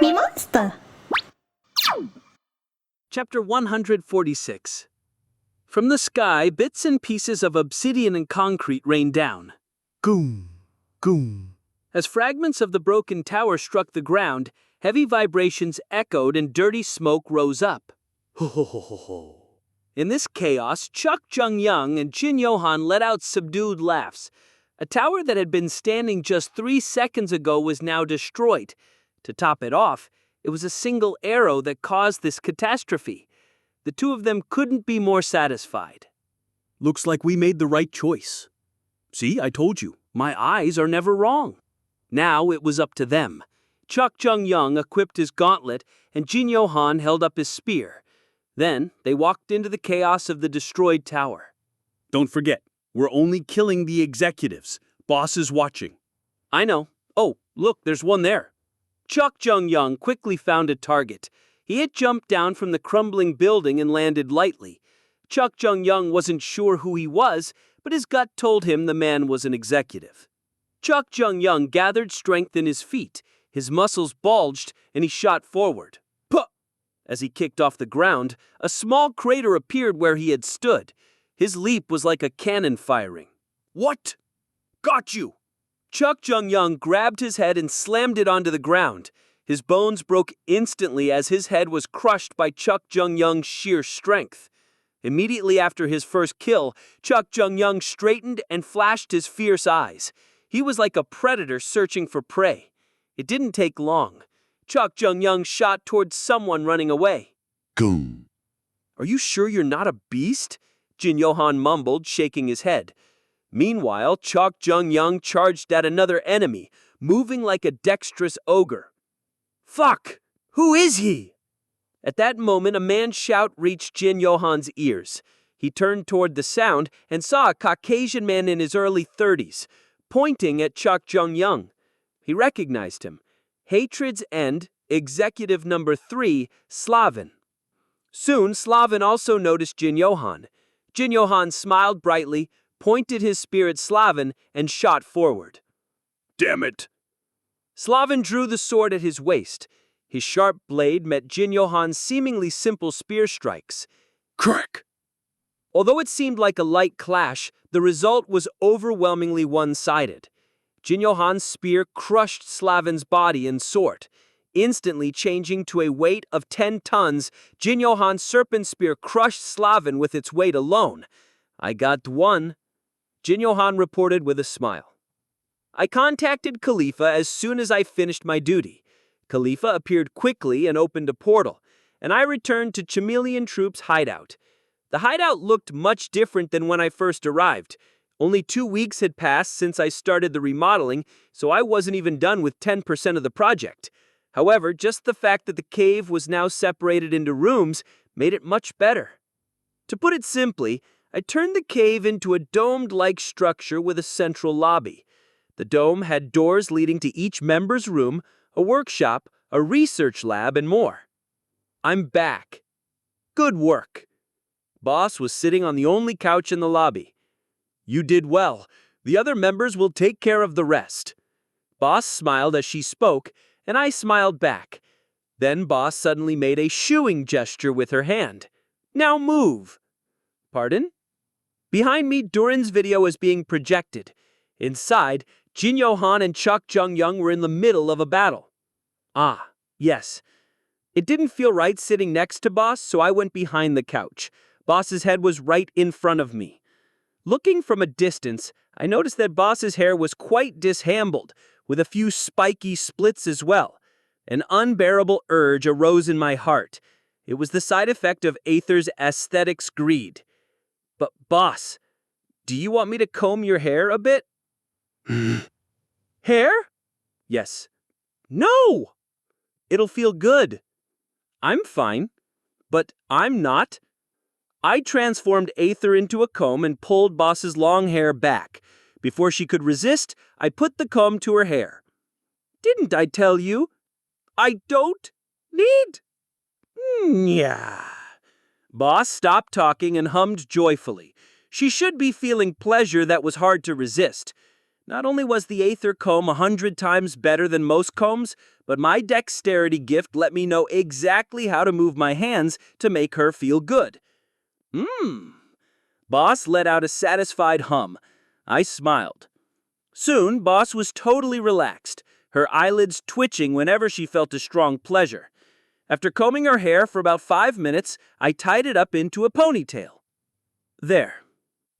MeMonster. Chapter 146. From the sky, bits and pieces of obsidian and concrete rained down. Goom, goom. As fragments of the broken tower struck the ground, heavy vibrations echoed and dirty smoke rose up. Ho ho ho ho ho. In this chaos, Chuck Jung-young and Jin Yohan let out subdued laughs. A tower that had been standing just 3 seconds ago was now destroyed. To top it off, it was a single arrow that caused this catastrophe. The two of them couldn't be more satisfied. Looks like we made the right choice. See, I told you. My eyes are never wrong. Now it was up to them. Chuck Jung-young equipped his gauntlet, and Jin Yohan held up his spear. Then they walked into the chaos of the destroyed tower. Don't forget, we're only killing the executives. Boss is watching. I know. Oh, look, there's one there. Chuck Jung-young quickly found a target. He had jumped down from the crumbling building and landed lightly. Chuck Jung-young wasn't sure who he was, but his gut told him the man was an executive. Chuck Jung-young gathered strength in his feet. His muscles bulged, and he shot forward. Puh! As he kicked off the ground, a small crater appeared where he had stood. His leap was like a cannon firing. What? Got you! Chuck Jung-young grabbed his head and slammed it onto the ground. His bones broke instantly as his head was crushed by Chuck Jung-young's sheer strength. Immediately after his first kill, Chuck Jung-young straightened and flashed his fierce eyes. He was like a predator searching for prey. It didn't take long. Chuck Jung-young shot towards someone running away. Goom. Are you sure you're not a beast? Jin Yohan mumbled, shaking his head. Meanwhile, Chuck Jung-young charged at another enemy, moving like a dexterous ogre. Fuck! Who is he? At that moment, a man's shout reached Jin Yohan's ears. He turned toward the sound and saw a Caucasian man in his early 30s, pointing at Chuck Jung-young. He recognized him. Hatred's End, Executive Number 3, Slavin. Soon, Slavin also noticed Jin Yohan. Jin Yohan smiled brightly, pointed his spear at Slavin, and shot forward. Damn it! Slavin drew the sword at his waist. His sharp blade met Jin Yohan's seemingly simple spear strikes. Crack! Although it seemed like a light clash, the result was overwhelmingly one-sided. Jin Yohan's spear crushed Slavin's body and sword. Instantly changing to a weight of 10 tons, Jin Yohan's serpent spear crushed Slavin with its weight alone. I got one, Jin Yohan reported with a smile. I contacted Khalifa as soon as I finished my duty. Khalifa appeared quickly and opened a portal, and I returned to Chameleon Troop's hideout. The hideout looked much different than when I first arrived. Only 2 weeks had passed since I started the remodeling, so I wasn't even done with 10% of the project. However, just the fact that the cave was now separated into rooms made it much better. To put it simply, I turned the cave into a domed-like structure with a central lobby. The dome had doors leading to each member's room, a workshop, a research lab, and more. I'm back. Good work. Boss was sitting on the only couch in the lobby. You did well. The other members will take care of the rest. Boss smiled as she spoke, and I smiled back. Then Boss suddenly made a shooing gesture with her hand. Now move. Pardon? Behind me, Durin's video is being projected. Inside, Jin Yohan and Chuck Jung-young were in the middle of a battle. Ah, yes. It didn't feel right sitting next to Boss, so I went behind the couch. Boss's head was right in front of me. Looking from a distance, I noticed that Boss's hair was quite disheveled, with a few spiky splits as well. An unbearable urge arose in my heart. It was the side effect of Aether's aesthetics greed. But Boss, do you want me to comb your hair a bit? Hair? Yes. No! It'll feel good. I'm fine. But I'm not. I transformed Aether into a comb and pulled Boss's long hair back. Before she could resist, I put the comb to her hair. Didn't I tell you? I don't need. Yeah. Boss stopped talking and hummed joyfully. She should be feeling pleasure that was hard to resist. Not only was the Aether comb 100 times better than most combs, but my dexterity gift let me know exactly how to move my hands to make her feel good. Boss let out a satisfied hum. I smiled. Soon, Boss was totally relaxed, her eyelids twitching whenever she felt a strong pleasure. After combing her hair for about 5 minutes, I tied it up into a ponytail. There.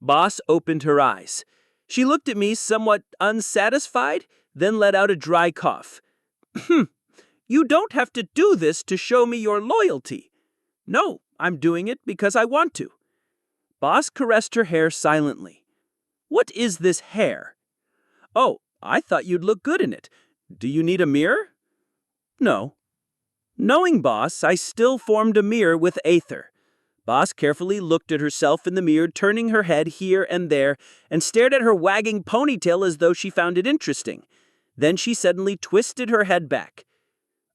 Boss opened her eyes. She looked at me somewhat unsatisfied, then let out a dry cough. You don't have to do this to show me your loyalty. No, I'm doing it because I want to. Boss caressed her hair silently. What is this hair? Oh, I thought you'd look good in it. Do you need a mirror? No. Knowing Boss, I still formed a mirror with Aether. Boss carefully looked at herself in the mirror, turning her head here and there, and stared at her wagging ponytail as though she found it interesting. Then she suddenly twisted her head back.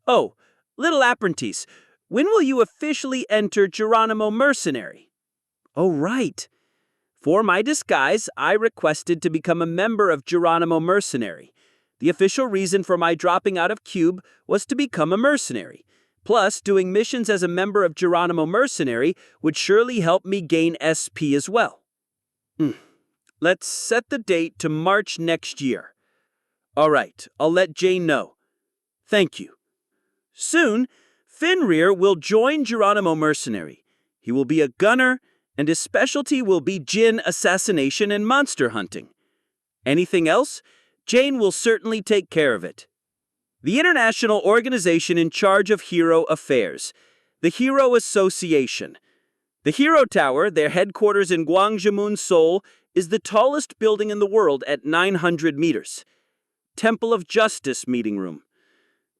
Oh, little apprentice, when will you officially enter Geronimo Mercenary? Oh, right. For my disguise, I requested to become a member of Geronimo Mercenary. The official reason for my dropping out of Cube was to become a mercenary. Plus, doing missions as a member of Geronimo Mercenary would surely help me gain SP as well. Let's set the date to March next year. All right, I'll let Jane know. Thank you. Soon, Fenrir will join Geronimo Mercenary. He will be a gunner, and his specialty will be djinn assassination and monster hunting. Anything else? Jane will certainly take care of it. The international organization in charge of hero affairs, the Hero Association. The Hero Tower, their headquarters in Gwangjamun, Seoul, is the tallest building in the world at 900 meters. Temple of Justice meeting room.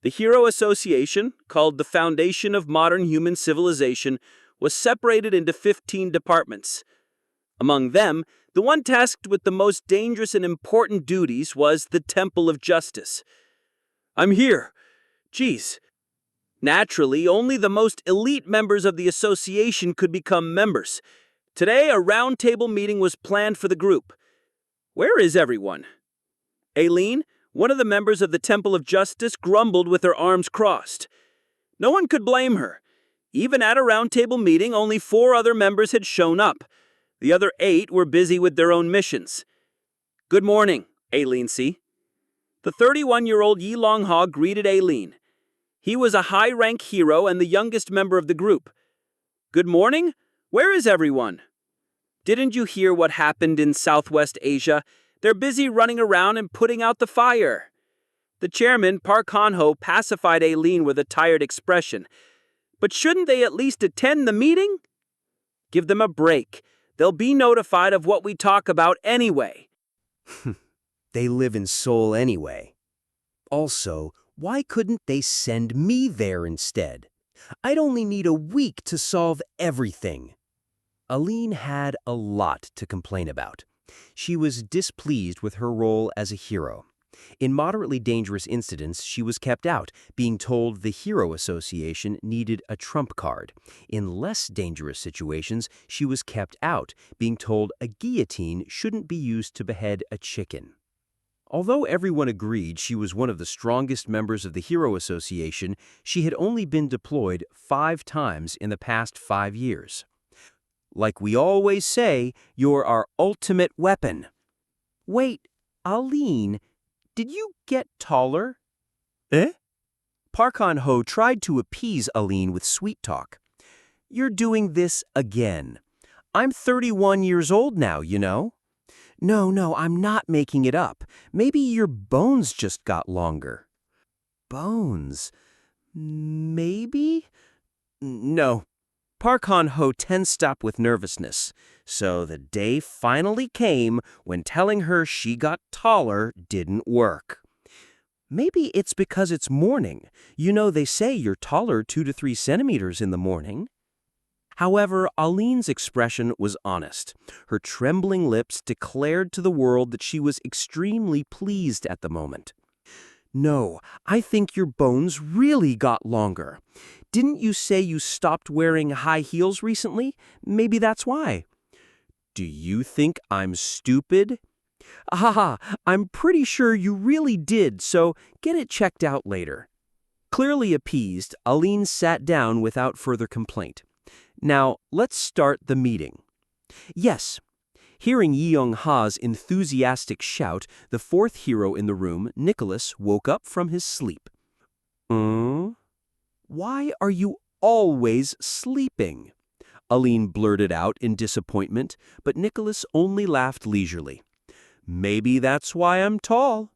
The Hero Association, called the Foundation of Modern Human Civilization, was separated into 15 departments. Among them, the one tasked with the most dangerous and important duties was the Temple of Justice. I'm here. Geez. Naturally, only the most elite members of the association could become members. Today, a roundtable meeting was planned for the group. Where is everyone? Aileen, one of the members of the Temple of Justice, grumbled with her arms crossed. No one could blame her. Even at a roundtable meeting, only 4 other members had shown up. The other 8 were busy with their own missions. Good morning, Aileen C. The 31-year-old Yi Long-ha greeted Aileen. He was a high-rank hero and the youngest member of the group. Good morning? Where is everyone? Didn't you hear what happened in Southwest Asia? They're busy running around and putting out the fire. The chairman, Park Han-ho, pacified Aileen with a tired expression. But shouldn't they at least attend the meeting? Give them a break. They'll be notified of what we talk about anyway. They live in Seoul anyway. Also, why couldn't they send me there instead? I'd only need a week to solve everything. Aline had a lot to complain about. She was displeased with her role as a hero. In moderately dangerous incidents, she was kept out, being told the Hero Association needed a trump card. In less dangerous situations, she was kept out, being told a guillotine shouldn't be used to behead a chicken. Although everyone agreed she was one of the strongest members of the Hero Association, she had only been deployed 5 times in the past 5 years. Like we always say, you're our ultimate weapon. Wait, Aline, did you get taller? Eh? Park Han-ho tried to appease Aline with sweet talk. You're doing this again. I'm 31 years old now, you know. No, I'm not making it up. Maybe your bones just got longer. Bones? Maybe? No. Park Han-ho tensed up with nervousness, so the day finally came when telling her she got taller didn't work. Maybe it's because it's morning. You know, they say you're taller 2 to 3 centimeters in the morning. However, Aline's expression was honest. Her trembling lips declared to the world that she was extremely pleased at the moment. No, I think your bones really got longer. Didn't you say you stopped wearing high heels recently? Maybe that's why. Do you think I'm stupid? Haha, I'm pretty sure you really did, so get it checked out later. Clearly appeased, Aline sat down without further complaint. Now, let's start the meeting. Yes. Hearing Yi Young-ha's enthusiastic shout, the fourth hero in the room, Nicholas, woke up from his sleep. Why are you always sleeping? Aline blurted out in disappointment, but Nicholas only laughed leisurely. Maybe that's why I'm tall.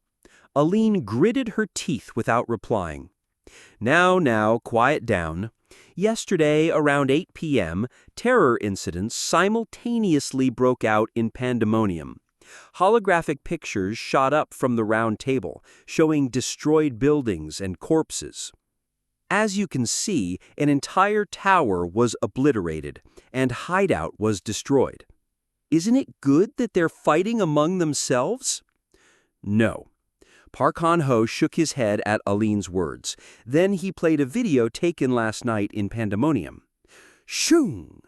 Aline gritted her teeth without replying. Now, quiet down. Yesterday, around 8 p.m., terror incidents simultaneously broke out in Pandemonium. Holographic pictures shot up from the round table, showing destroyed buildings and corpses. As you can see, an entire tower was obliterated, and Hideout was destroyed. Isn't it good that they're fighting among themselves? No. Park Han-ho shook his head at Aline's words. Then he played a video taken last night in Pandemonium. Shoong!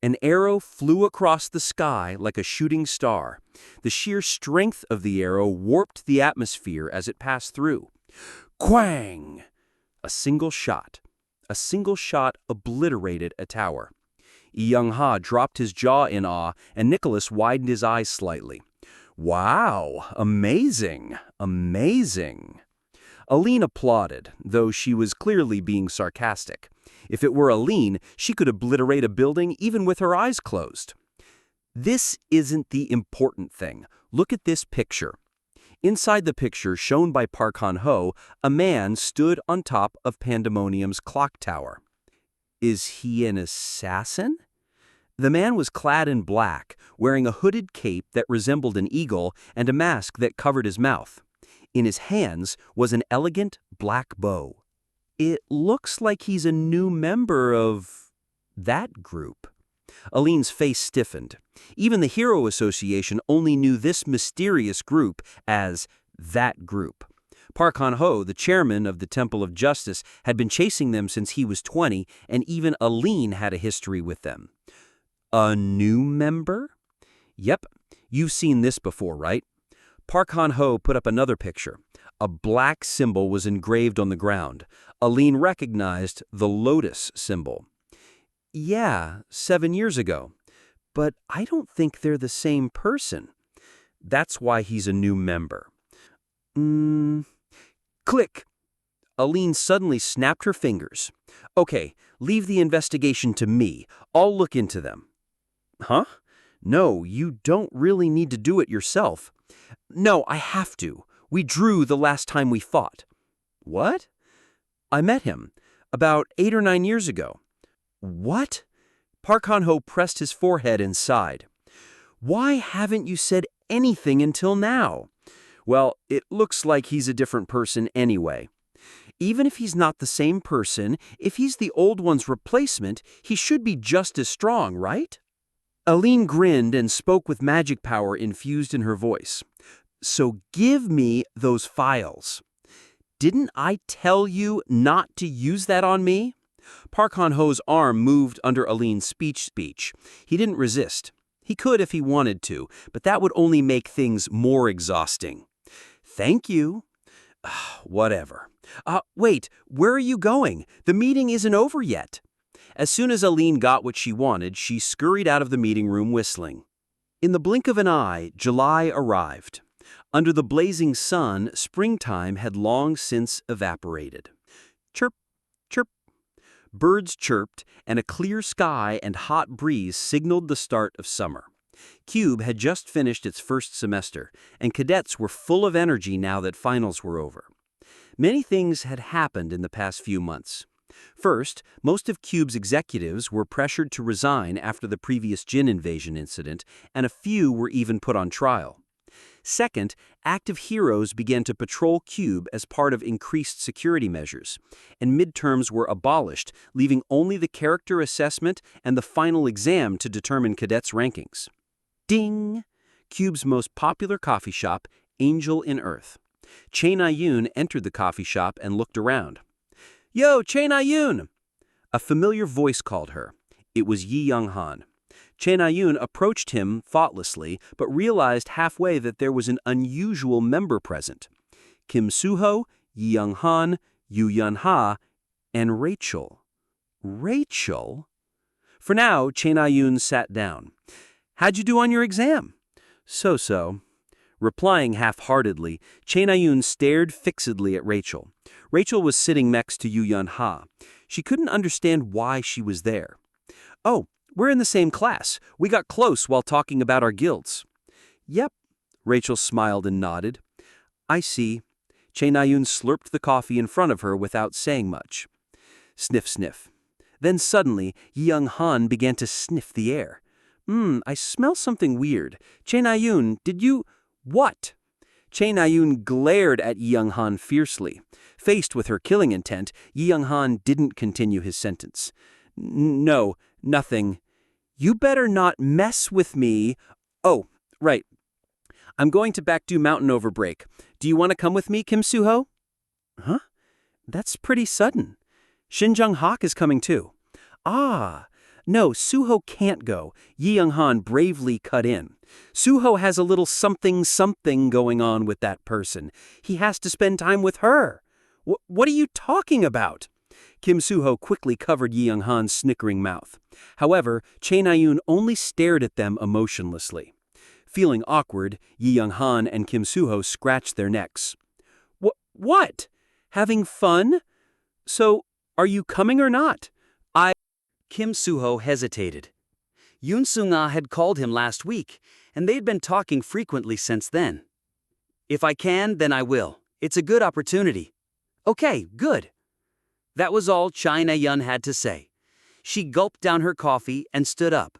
An arrow flew across the sky like a shooting star. The sheer strength of the arrow warped the atmosphere as it passed through. Quang! A single shot obliterated a tower. Yi Young-ha dropped his jaw in awe, and Nicholas widened his eyes slightly. Wow, amazing. Aline applauded, though she was clearly being sarcastic. If it were Aline, she could obliterate a building even with her eyes closed. This isn't the important thing. Look at this picture. Inside the picture shown by Park Han-ho, a man stood on top of Pandemonium's clock tower. Is he an assassin? The man was clad in black, wearing a hooded cape that resembled an eagle and a mask that covered his mouth. In his hands was an elegant black bow. It looks like he's a new member of that group. Aline's face stiffened. Even the Hero Association only knew this mysterious group as that group. Park Han-ho, the chairman of the Temple of Justice, had been chasing them since he was 20, and even Aline had a history with them. A new member? Yep, you've seen this before, right? Park Han-ho put up another picture. A black symbol was engraved on the ground. Aline recognized the lotus symbol. Yeah, 7 years ago. But I don't think they're the same person. That's why he's a new member. Click! Aline suddenly snapped her fingers. Okay, leave the investigation to me. I'll look into them. Huh? No, you don't really need to do it yourself. No, I have to. We drew the last time we fought. What? I met him. About 8 or 9 years ago. What? Park Han-ho pressed his forehead and sighed. Why haven't you said anything until now? Well, it looks like he's a different person anyway. Even if he's not the same person, if he's the old one's replacement, he should be just as strong, right? Aline grinned and spoke with magic power infused in her voice. So give me those files. Didn't I tell you not to use that on me? Park Han-ho's arm moved under Aline's speech. He didn't resist. He could if he wanted to, but that would only make things more exhausting. Thank you. Whatever. Wait, where are you going? The meeting isn't over yet. As soon as Aline got what she wanted, she scurried out of the meeting room whistling. In the blink of an eye, July arrived. Under the blazing sun, springtime had long since evaporated. Chirp, chirp. Birds chirped, and a clear sky and hot breeze signaled the start of summer. Cube had just finished its first semester, and cadets were full of energy now that finals were over. Many things had happened in the past few months. First, most of Cube's executives were pressured to resign after the previous Jin invasion incident, and a few were even put on trial. Second, active heroes began to patrol Cube as part of increased security measures, and midterms were abolished, leaving only the character assessment and the final exam to determine cadets' rankings. Ding! Cube's most popular coffee shop, Angel in Earth. Chae Na-yoon entered the coffee shop and looked around. Yo, Chae Na-yoon! A familiar voice called her. It was Yi Young-han. Chae Na-yoon approached him thoughtlessly, but realized halfway that there was an unusual member present. Kim Soo-ho, Yi Young-han, Yu Yun-ha, and Rachel. Rachel? For now, Chae Na-yoon sat down. How'd you do on your exam? So-so. Replying half-heartedly, Chae Na-yoon stared fixedly at Rachel. Rachel was sitting next to Yu Yun-ha. She couldn't understand why she was there. Oh, we're in the same class. We got close while talking about our guilds. Yep. Rachel smiled and nodded. I see. Chae Na-yoon slurped the coffee in front of her without saying much. Sniff, sniff. Then suddenly, Yi Young-han began to sniff the air. I smell something weird. Chae Na-yoon, did you... What? Chae Na-yoon glared at Yi Young-han fiercely. Faced with her killing intent, Yi Young-han didn't continue his sentence. No, nothing. You better not mess with me. Oh, right. I'm going to Baekdu Mountain over break. Do you want to come with me, Kim Soo-ho? Huh? That's pretty sudden. Shin Jung-hak is coming too. Ah, no, Soo-ho can't go. Yi Young-han bravely cut in. Soo-ho has a little something going on with that person. He has to spend time with her. What are you talking about? Kim Soo-ho quickly covered Yi Young-han's snickering mouth. However, Chae Na-yoon only stared at them emotionlessly. Feeling awkward, Yi Young-han and Kim Soo-ho scratched their necks. What? Having fun? So, are you coming or not? Kim Soo-ho hesitated. Yoon Sung-ah had called him last week, and they'd been talking frequently since then. If I can, then I will. It's a good opportunity. Okay, good. That was all Chae Na-yoon had to say. She gulped down her coffee and stood up.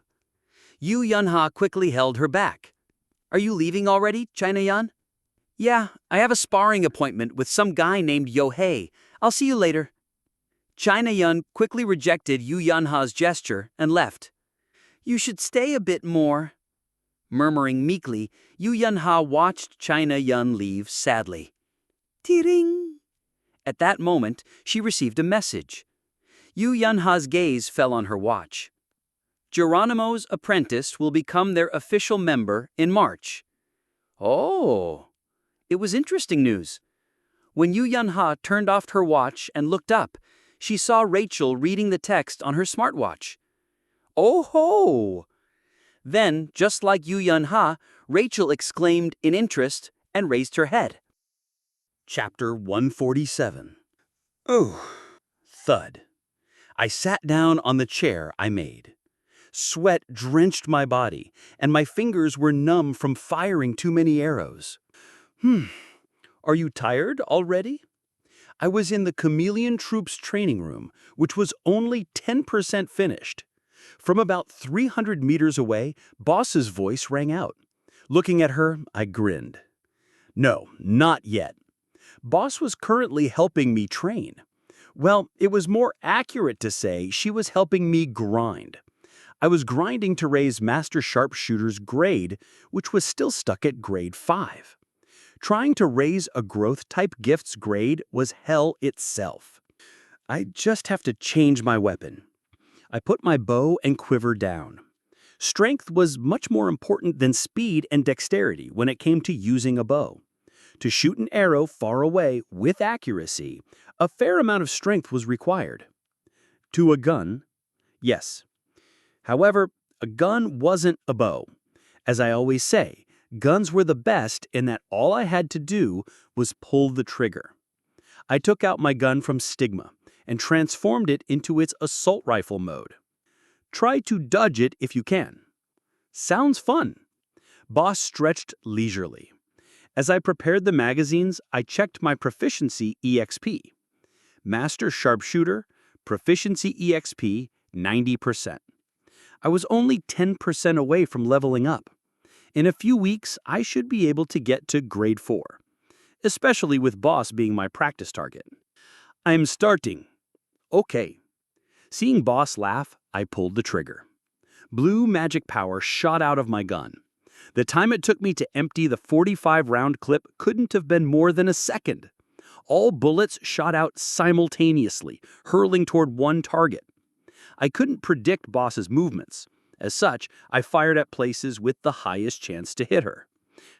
Yu Yun-ha quickly held her back. Are you leaving already, Chae Na-yoon? Yeah, I have a sparring appointment with some guy named Yo-hei. I'll see you later. Chae Na-yoon quickly rejected Yu Yun-ha's gesture and left. You should stay a bit more. Murmuring meekly, Yu Yun-ha watched Chae Na-yoon leave sadly. Ti-ring! At that moment, she received a message. Yu Yun-ha's gaze fell on her watch. Geronimo's apprentice will become their official member in March. Oh, it was interesting news. When Yu Yun-ha turned off her watch and looked up, she saw Rachel reading the text on her smartwatch. Oh ho! Then, just like Yu Yun-ha, Rachel exclaimed in interest and raised her head. Chapter 147. Ooh. Thud. I sat down on the chair I made. Sweat drenched my body, and my fingers were numb from firing too many arrows. Are you tired already? I was in the Chameleon Troops training room, which was only 10% finished. From about 300 meters away, Boss's voice rang out. Looking at her, I grinned. No, not yet. Boss was currently helping me train. Well, it was more accurate to say she was helping me grind. I was grinding to raise Master Sharpshooter's grade, which was still stuck at grade 5. Trying to raise a growth-type gift's grade was hell itself. I just have to change my weapon. I put my bow and quiver down. Strength was much more important than speed and dexterity when it came to using a bow. To shoot an arrow far away with accuracy, a fair amount of strength was required. To a gun, yes. However, a gun wasn't a bow. As I always say, guns were the best in that all I had to do was pull the trigger. I took out my gun from Stigma and transformed it into its assault rifle mode. Try to dodge it if you can. Sounds fun. Boss stretched leisurely. As I prepared the magazines, I checked my proficiency EXP. Master Sharpshooter, proficiency EXP, 90%. I was only 10% away from leveling up. In a few weeks, I should be able to get to grade 4, especially with Boss being my practice target. I'm starting. Okay. Seeing Boss laugh, I pulled the trigger. Blue magic power shot out of my gun. The time it took me to empty the 45-round clip couldn't have been more than a second. All bullets shot out simultaneously, hurling toward one target. I couldn't predict Boss's movements. As such, I fired at places with the highest chance to hit her.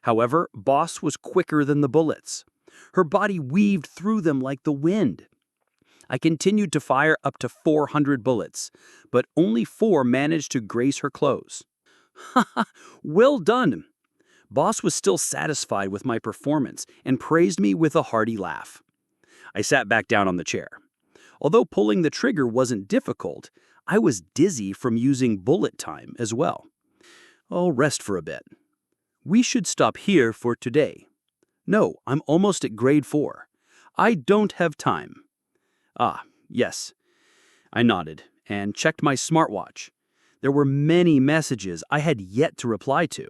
However, Boss was quicker than the bullets. Her body weaved through them like the wind. I continued to fire up to 400 bullets, but only 4 managed to graze her clothes. "Haha, well done!" Boss was still satisfied with my performance and praised me with a hearty laugh. I sat back down on the chair. Although pulling the trigger wasn't difficult, I was dizzy from using bullet time as well. I'll rest for a bit. We should stop here for today. No, I'm almost at grade 4. I don't have time. Ah, yes. I nodded and checked my smartwatch. There were many messages I had yet to reply to.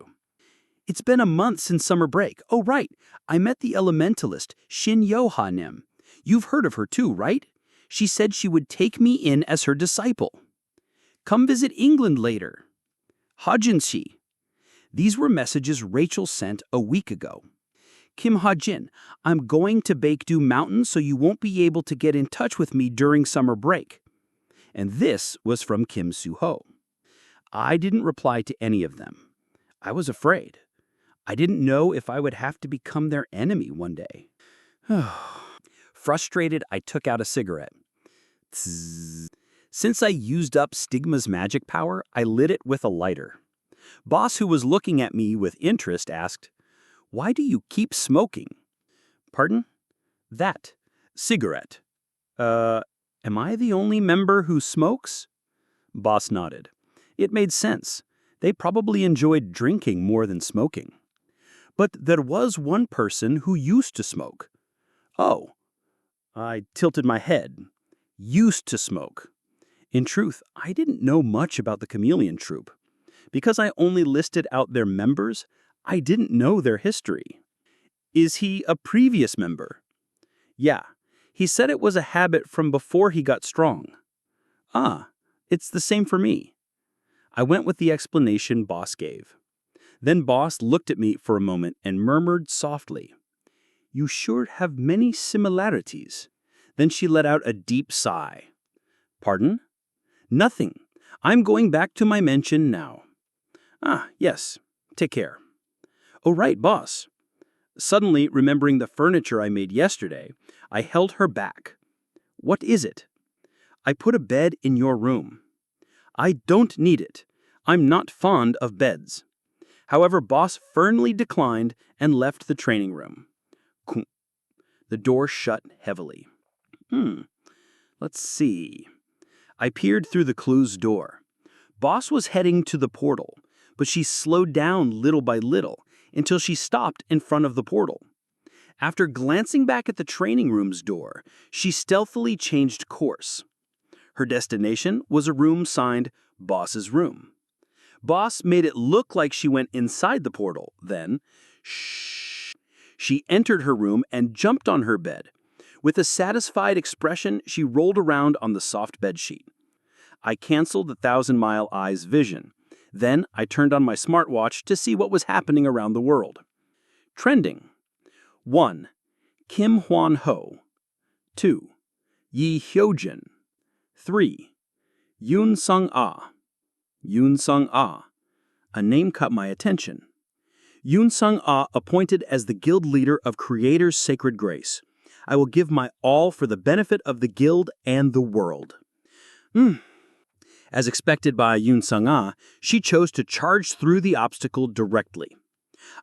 It's been a month since summer break. Oh, right. I met the elementalist, Shin Yohanim. You've heard of her too, right? She said she would take me in as her disciple. Come visit England later. Hajin she. These were messages Rachel sent a week ago. Kim Hajin, I'm going to Baekdu Mountain so you won't be able to get in touch with me during summer break. And this was from Kim Soo-ho. I didn't reply to any of them. I was afraid. I didn't know if I would have to become their enemy one day. Frustrated, I took out a cigarette. Tzzz. Since I used up Stigma's magic power, I lit it with a lighter. Boss, who was looking at me with interest, asked, "Why do you keep smoking?" Pardon? That. Cigarette. Am I the only member who smokes? Boss nodded. It made sense. They probably enjoyed drinking more than smoking. But there was one person who used to smoke. Oh. I tilted my head. Used to smoke. In truth, I didn't know much about the Chameleon Troupe. Because I only listed out their members, I didn't know their history. Is he a previous member? Yeah. He said it was a habit from before he got strong. Ah, it's the same for me. I went with the explanation Boss gave. Then Boss looked at me for a moment and murmured softly, "You sure have many similarities." Then she let out a deep sigh. Pardon? Nothing. I'm going back to my mansion now. Ah, yes. Take care. Oh, right, Boss. Suddenly, remembering the furniture I made yesterday, I held her back. What is it? I put a bed in your room. I don't need it. I'm not fond of beds. However, Boss firmly declined and left the training room. The door shut heavily. Let's see. I peered through the closed door. Boss was heading to the portal, but she slowed down little by little until she stopped in front of the portal. After glancing back at the training room's door, she stealthily changed course. Her destination was a room signed Boss's Room. Boss made it look like she went inside the portal. Then, shh, she entered her room and jumped on her bed. With a satisfied expression, she rolled around on the soft bedsheet. I canceled the 1,000-mile eye's vision. Then I turned on my smartwatch to see what was happening around the world. Trending. 1. Kim Hwan-ho. 2. Yi Hyojin. 3. Yoon Sung-ah. Yoon Sung-ah. A name caught my attention. Yoon Sung-ah appointed as the guild leader of Creator's Sacred Grace. I will give my all for the benefit of the guild and the world. As expected by Yoon Sung-ah, she chose to charge through the obstacle directly.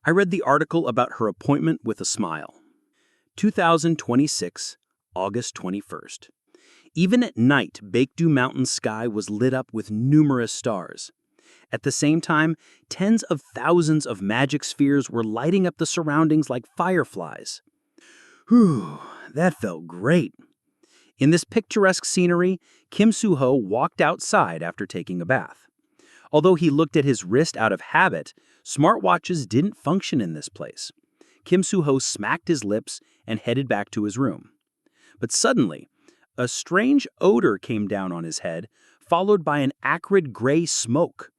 I read the article about her appointment with a smile. 2026, August 21st. Even at night, Baekdu Mountain's sky was lit up with numerous stars. At the same time, tens of thousands of magic spheres were lighting up the surroundings like fireflies. Whew, that felt great. In this picturesque scenery, Kim Soo-ho walked outside after taking a bath. Although he looked at his wrist out of habit, smartwatches didn't function in this place. Kim Soo-ho smacked his lips and headed back to his room. But suddenly, a strange odor came down on his head, followed by an acrid gray smoke.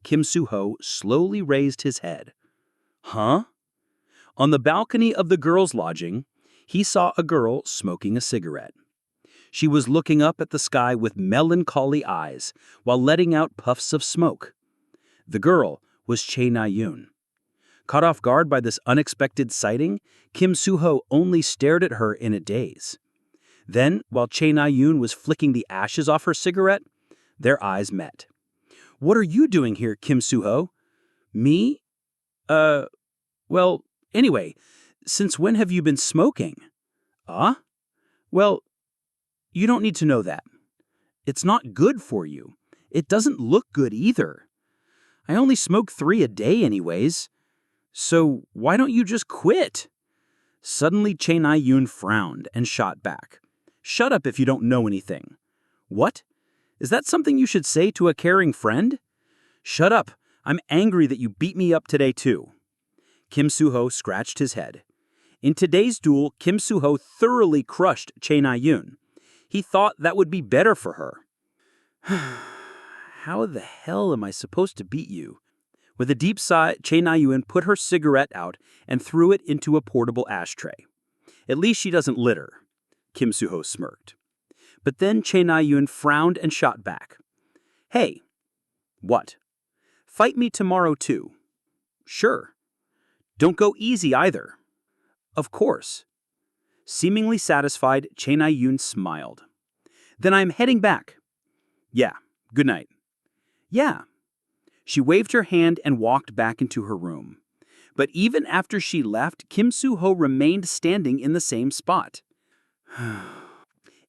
Kim Soo-ho slowly raised his head. Huh? On the balcony of the girls' lodging, he saw a girl smoking a cigarette. She was looking up at the sky with melancholy eyes while letting out puffs of smoke. The girl was Chae Na-yoon. Caught off guard by this unexpected sighting, Kim Soo-ho only stared at her in a daze. Then, while Chae Na-yoon was flicking the ashes off her cigarette, their eyes met. "What are you doing here, Kim Soo-ho?" "Me? Well, anyway, since when have you been smoking?" "Ah? Well, you don't need to know that. It's not good for you. It doesn't look good either. I only smoke 3 a day anyways. So why don't you just quit?" Suddenly, Chae Na-yoon frowned and shot back. "Shut up if you don't know anything." "What? Is that something you should say to a caring friend?" "Shut up. I'm angry that you beat me up today too." Kim Soo-ho scratched his head. In today's duel, Kim Soo-ho thoroughly crushed Chae Na-yoon. He thought that would be better for her. "How the hell am I supposed to beat you?" With a deep sigh, Chae Na-yoon put her cigarette out and threw it into a portable ashtray. "At least she doesn't litter," Kim Soo-ho smirked. But then Chae Na-yoon frowned and shot back. "Hey." "What?" "Fight me tomorrow too." "Sure." "Don't go easy either." "Of course." Seemingly satisfied, Chae Na-yoon smiled. "Then I'm heading back." "Yeah, good night." "Yeah." She waved her hand and walked back into her room. But even after she left, Kim Soo-ho remained standing in the same spot.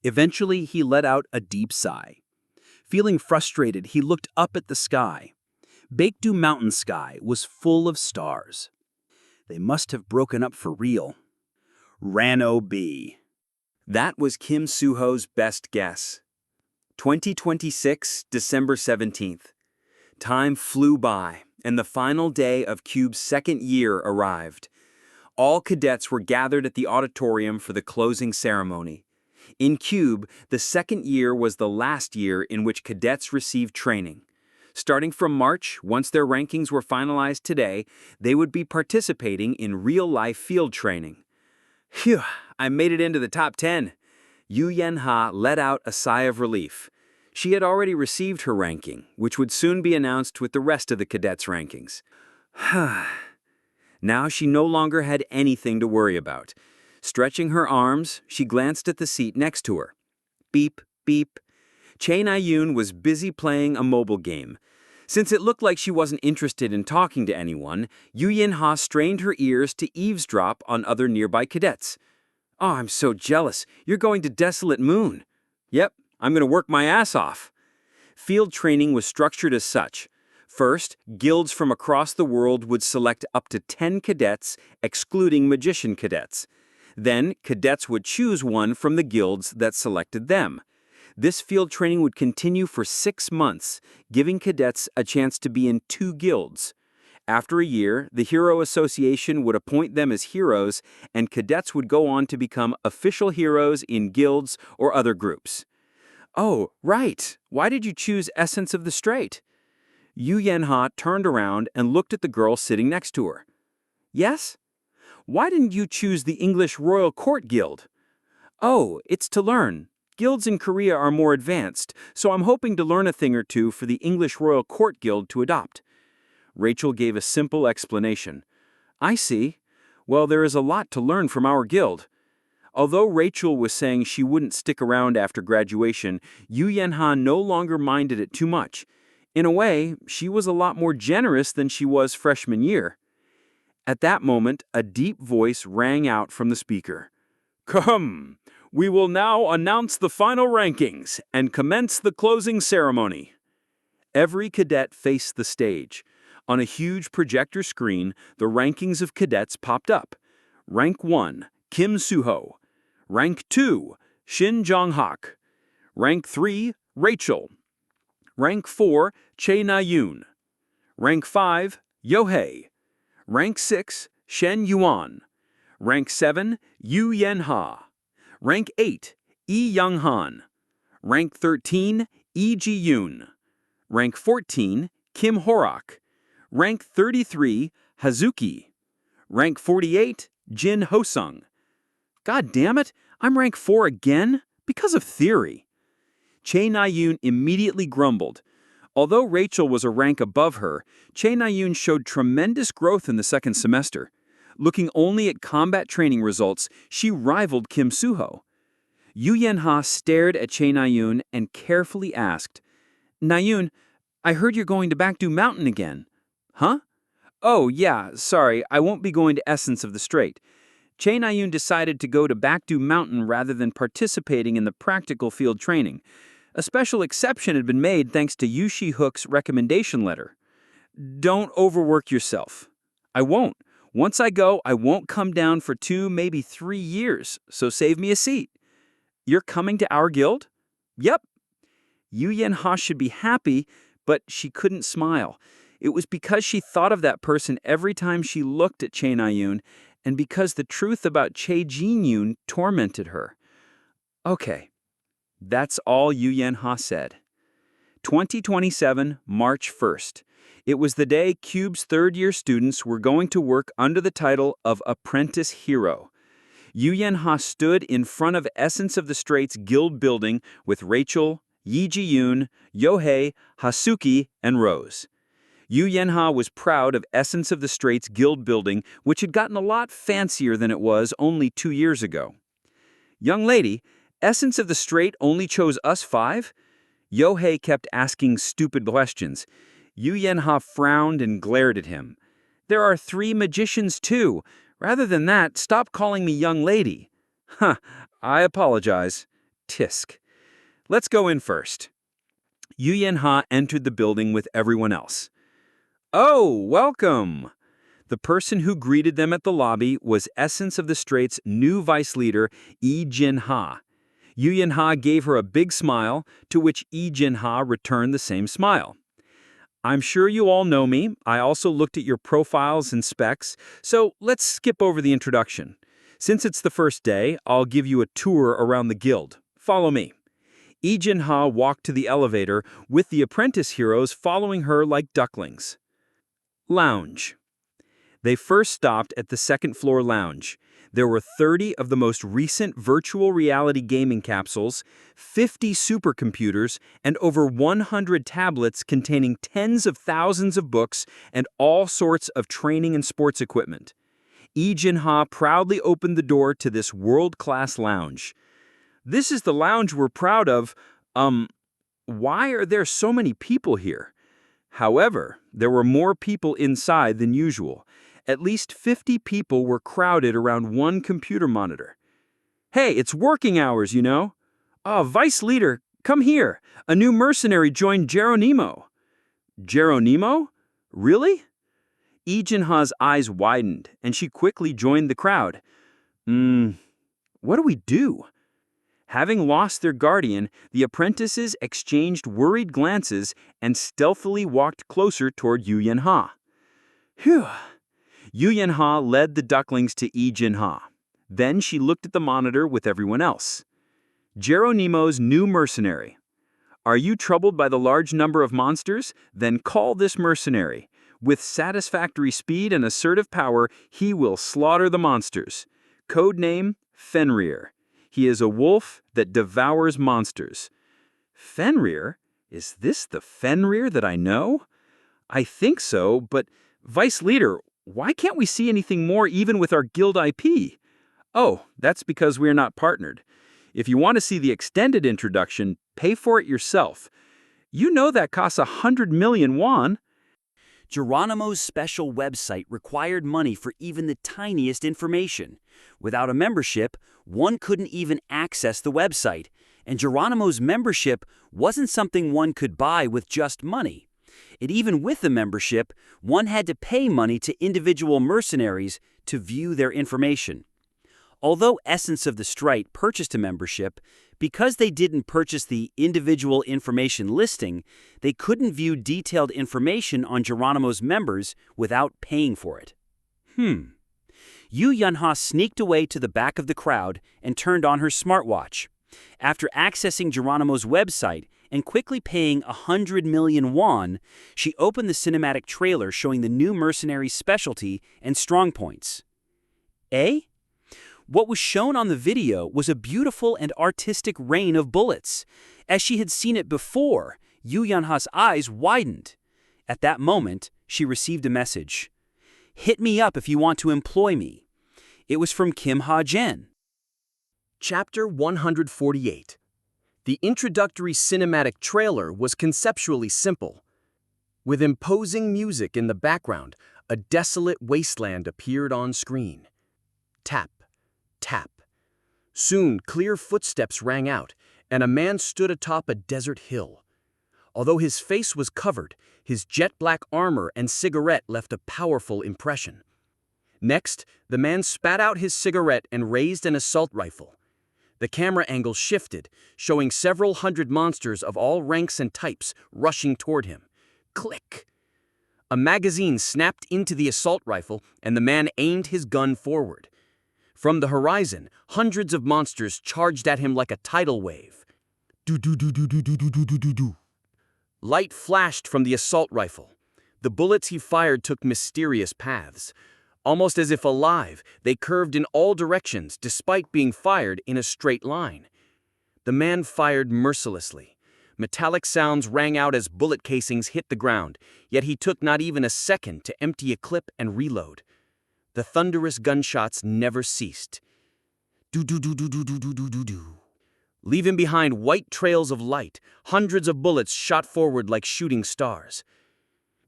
Eventually, he let out a deep sigh. Feeling frustrated, he looked up at the sky. Baekdu Mountain sky was full of stars. They must have broken up for real. Rano B. That was Kim Soo-ho's best guess. 2026, December 17th. Time flew by, and the final day of CUBE's second year arrived. All cadets were gathered at the auditorium for the closing ceremony. In CUBE, the second year was the last year in which cadets received training. Starting from March, once their rankings were finalized today, they would be participating in real-life field training. "Phew, I made it into the top 10. Yu Yen-ha let out a sigh of relief. She had already received her ranking, which would soon be announced with the rest of the cadets' rankings. Now she no longer had anything to worry about. Stretching her arms, she glanced at the seat next to her. Beep, beep. Chae Na-yoon was busy playing a mobile game. Since it looked like she wasn't interested in talking to anyone, Yu Yen-ha strained her ears to eavesdrop on other nearby cadets. "Oh, I'm so jealous. You're going to Desolate Moon." "Yep, I'm going to work my ass off." Field training was structured as such. First, guilds from across the world would select up to 10 cadets, excluding magician cadets. Then, cadets would choose one from the guilds that selected them. This field training would continue for 6 months, giving cadets a chance to be in 2 guilds. After a year, the Hero Association would appoint them as heroes, and cadets would go on to become official heroes in guilds or other groups. "Oh, right. Why did you choose Essence of the Strait?" Yu Yen-ha turned around and looked at the girl sitting next to her. "Yes? Why didn't you choose the English Royal Court Guild?" "Oh, it's to learn. Guilds in Korea are more advanced, so I'm hoping to learn a thing or two for the English Royal Court Guild to adopt." Rachel gave a simple explanation. "I see. Well, there is a lot to learn from our guild." Although Rachel was saying she wouldn't stick around after graduation, Yu Yen-ha no longer minded it too much. In a way, she was a lot more generous than she was freshman year. At that moment, a deep voice rang out from the speaker. "Come, we will now announce the final rankings and commence the closing ceremony." Every cadet faced the stage. On a huge projector screen, the rankings of cadets popped up. Rank 1, Kim Soo-ho. Rank 2, Shin Jong-hak. Rank 3, Rachel. Rank 4, Chae Na-yoon. Rank 5, Yohei. Rank 6, Shen Yuan. Rank 7, Yu Yen-ha. Rank 8, Lee Young-han. Rank 13, Lee Ji-yoon. Rank 14, Kim Horak. Rank 33, Hazuki. Rank 48, Jin Hosung. God damn it, I'm rank 4 again? Because of theory. Chae Na-yoon immediately grumbled. Although Rachel was a rank above her, Chae Na-yoon showed tremendous growth in the second semester. Looking only at combat training results, she rivaled Kim Soo-ho. Yu Yanha stared at Che Nayun and carefully asked, Nayun, I heard you're going to Baekdu Mountain again. Huh? Oh, yeah, sorry, I won't be going to Essence of the Strait. Che Nayun decided to go to Baekdu Mountain rather than participating in the practical field training. A special exception had been made thanks to Yu Shi-hook's recommendation letter. Don't overwork yourself. I won't. Once I go, I won't come down for 2, maybe 3 years, so save me a seat. You're coming to our guild? Yep. Yu Yanha should be happy, but she couldn't smile. It was because she thought of that person every time she looked at Che Nayun, and because the truth about Che Jinyun tormented her. Okay, that's all Yu Yanha said. 2027, March 1st. It was the day Cube's third-year students were going to work under the title of Apprentice Hero. Yu Yanha stood in front of Essence of the Strait's guild building with Rachel, Yi Ji-yoon, Yohei, Hasuki, and Rose. Yu Yanha was proud of Essence of the Strait's guild building, which had gotten a lot fancier than it was only 2 years ago. Young lady, Essence of the Strait only chose us 5? Yohei kept asking stupid questions. Yu Yanha frowned and glared at him. There are 3 magicians too. Rather than that, stop calling me young lady. Huh, I apologize. Tisk. Let's go in first. Yu Yanha entered the building with everyone else. Oh, welcome! The person who greeted them at the lobby was Essence of the Strait's new vice leader, Yi Jin-ha. Yu Yanha gave her a big smile, to which Yi Jin-ha returned the same smile. I'm sure you all know me. I also looked at your profiles and specs, so let's skip over the introduction. Since it's the first day, I'll give you a tour around the guild. Follow me. Yi Jin-ha walked to the elevator, with the apprentice heroes following her like ducklings. Lounge. They first stopped at the second-floor lounge. There were 30 of the most recent virtual reality gaming capsules, 50 supercomputers, and over 100 tablets containing tens of thousands of books and all sorts of training and sports equipment. Yi Jin-ha proudly opened the door to this world-class lounge. This is the lounge we're proud of. Why are there so many people here? However, there were more people inside than usual. At least 50 people were crowded around one computer monitor. Hey, it's working hours, you know. Vice Leader, come here. A new mercenary joined Geronimo. Geronimo? Really? Yi Jin-ha's eyes widened, and she quickly joined the crowd. What do we do? Having lost their guardian, the apprentices exchanged worried glances and stealthily walked closer toward Yu Yanha. Phew. Yu Yanha led the ducklings to Yi Jin-ha. Then she looked at the monitor with everyone else. Geronimo's new mercenary. Are you troubled by the large number of monsters? Then call this mercenary. With satisfactory speed and assertive power, he will slaughter the monsters. Code name, Fenrir. He is a wolf that devours monsters. Fenrir? Is this the Fenrir that I know? I think so, but Vice Leader, why can't we see anything more even with our guild IP? Oh, that's because we're not partnered. If you want to see the extended introduction, pay for it yourself. You know that costs 100 million won. Geronimo's special website required money for even the tiniest information. Without a membership, one couldn't even access the website, and Geronimo's membership wasn't something one could buy with just money. Even with the membership, one had to pay money to individual mercenaries to view their information. Although Essence of the Strait purchased a membership, because they didn't purchase the individual information listing, they couldn't view detailed information on Geronimo's members without paying for it. Yu Yanha sneaked away to the back of the crowd and turned on her smartwatch. After accessing Geronimo's website and quickly paying 100 million won, she opened the cinematic trailer showing the new mercenary's specialty and strong points. What was shown on the video was a beautiful and artistic rain of bullets. As she had seen it before, Yu Yanha's eyes widened. At that moment, she received a message. "Hit me up if you want to employ me." It was from Kim Hajin. Chapter 148. The introductory cinematic trailer was conceptually simple. With imposing music in the background, a desolate wasteland appeared on screen. Tap, tap. Soon, clear footsteps rang out, and a man stood atop a desert hill. Although his face was covered, his jet-black armor and cigarette left a powerful impression. Next, the man spat out his cigarette and raised an assault rifle. The camera angle shifted, showing several hundred monsters of all ranks and types rushing toward him. Click! A magazine snapped into the assault rifle, and the man aimed his gun forward. From the horizon, hundreds of monsters charged at him like a tidal wave. Do-do-do-do-do-do-do-do-do-do. Light flashed from the assault rifle. The bullets he fired took mysterious paths. Almost as if alive, they curved in all directions despite being fired in a straight line. The man fired mercilessly. Metallic sounds rang out as bullet casings hit the ground, yet he took not even a second to empty a clip and reload. The thunderous gunshots never ceased. Do-do-do-do-do-do-do-do-do. Leaving behind white trails of light, hundreds of bullets shot forward like shooting stars.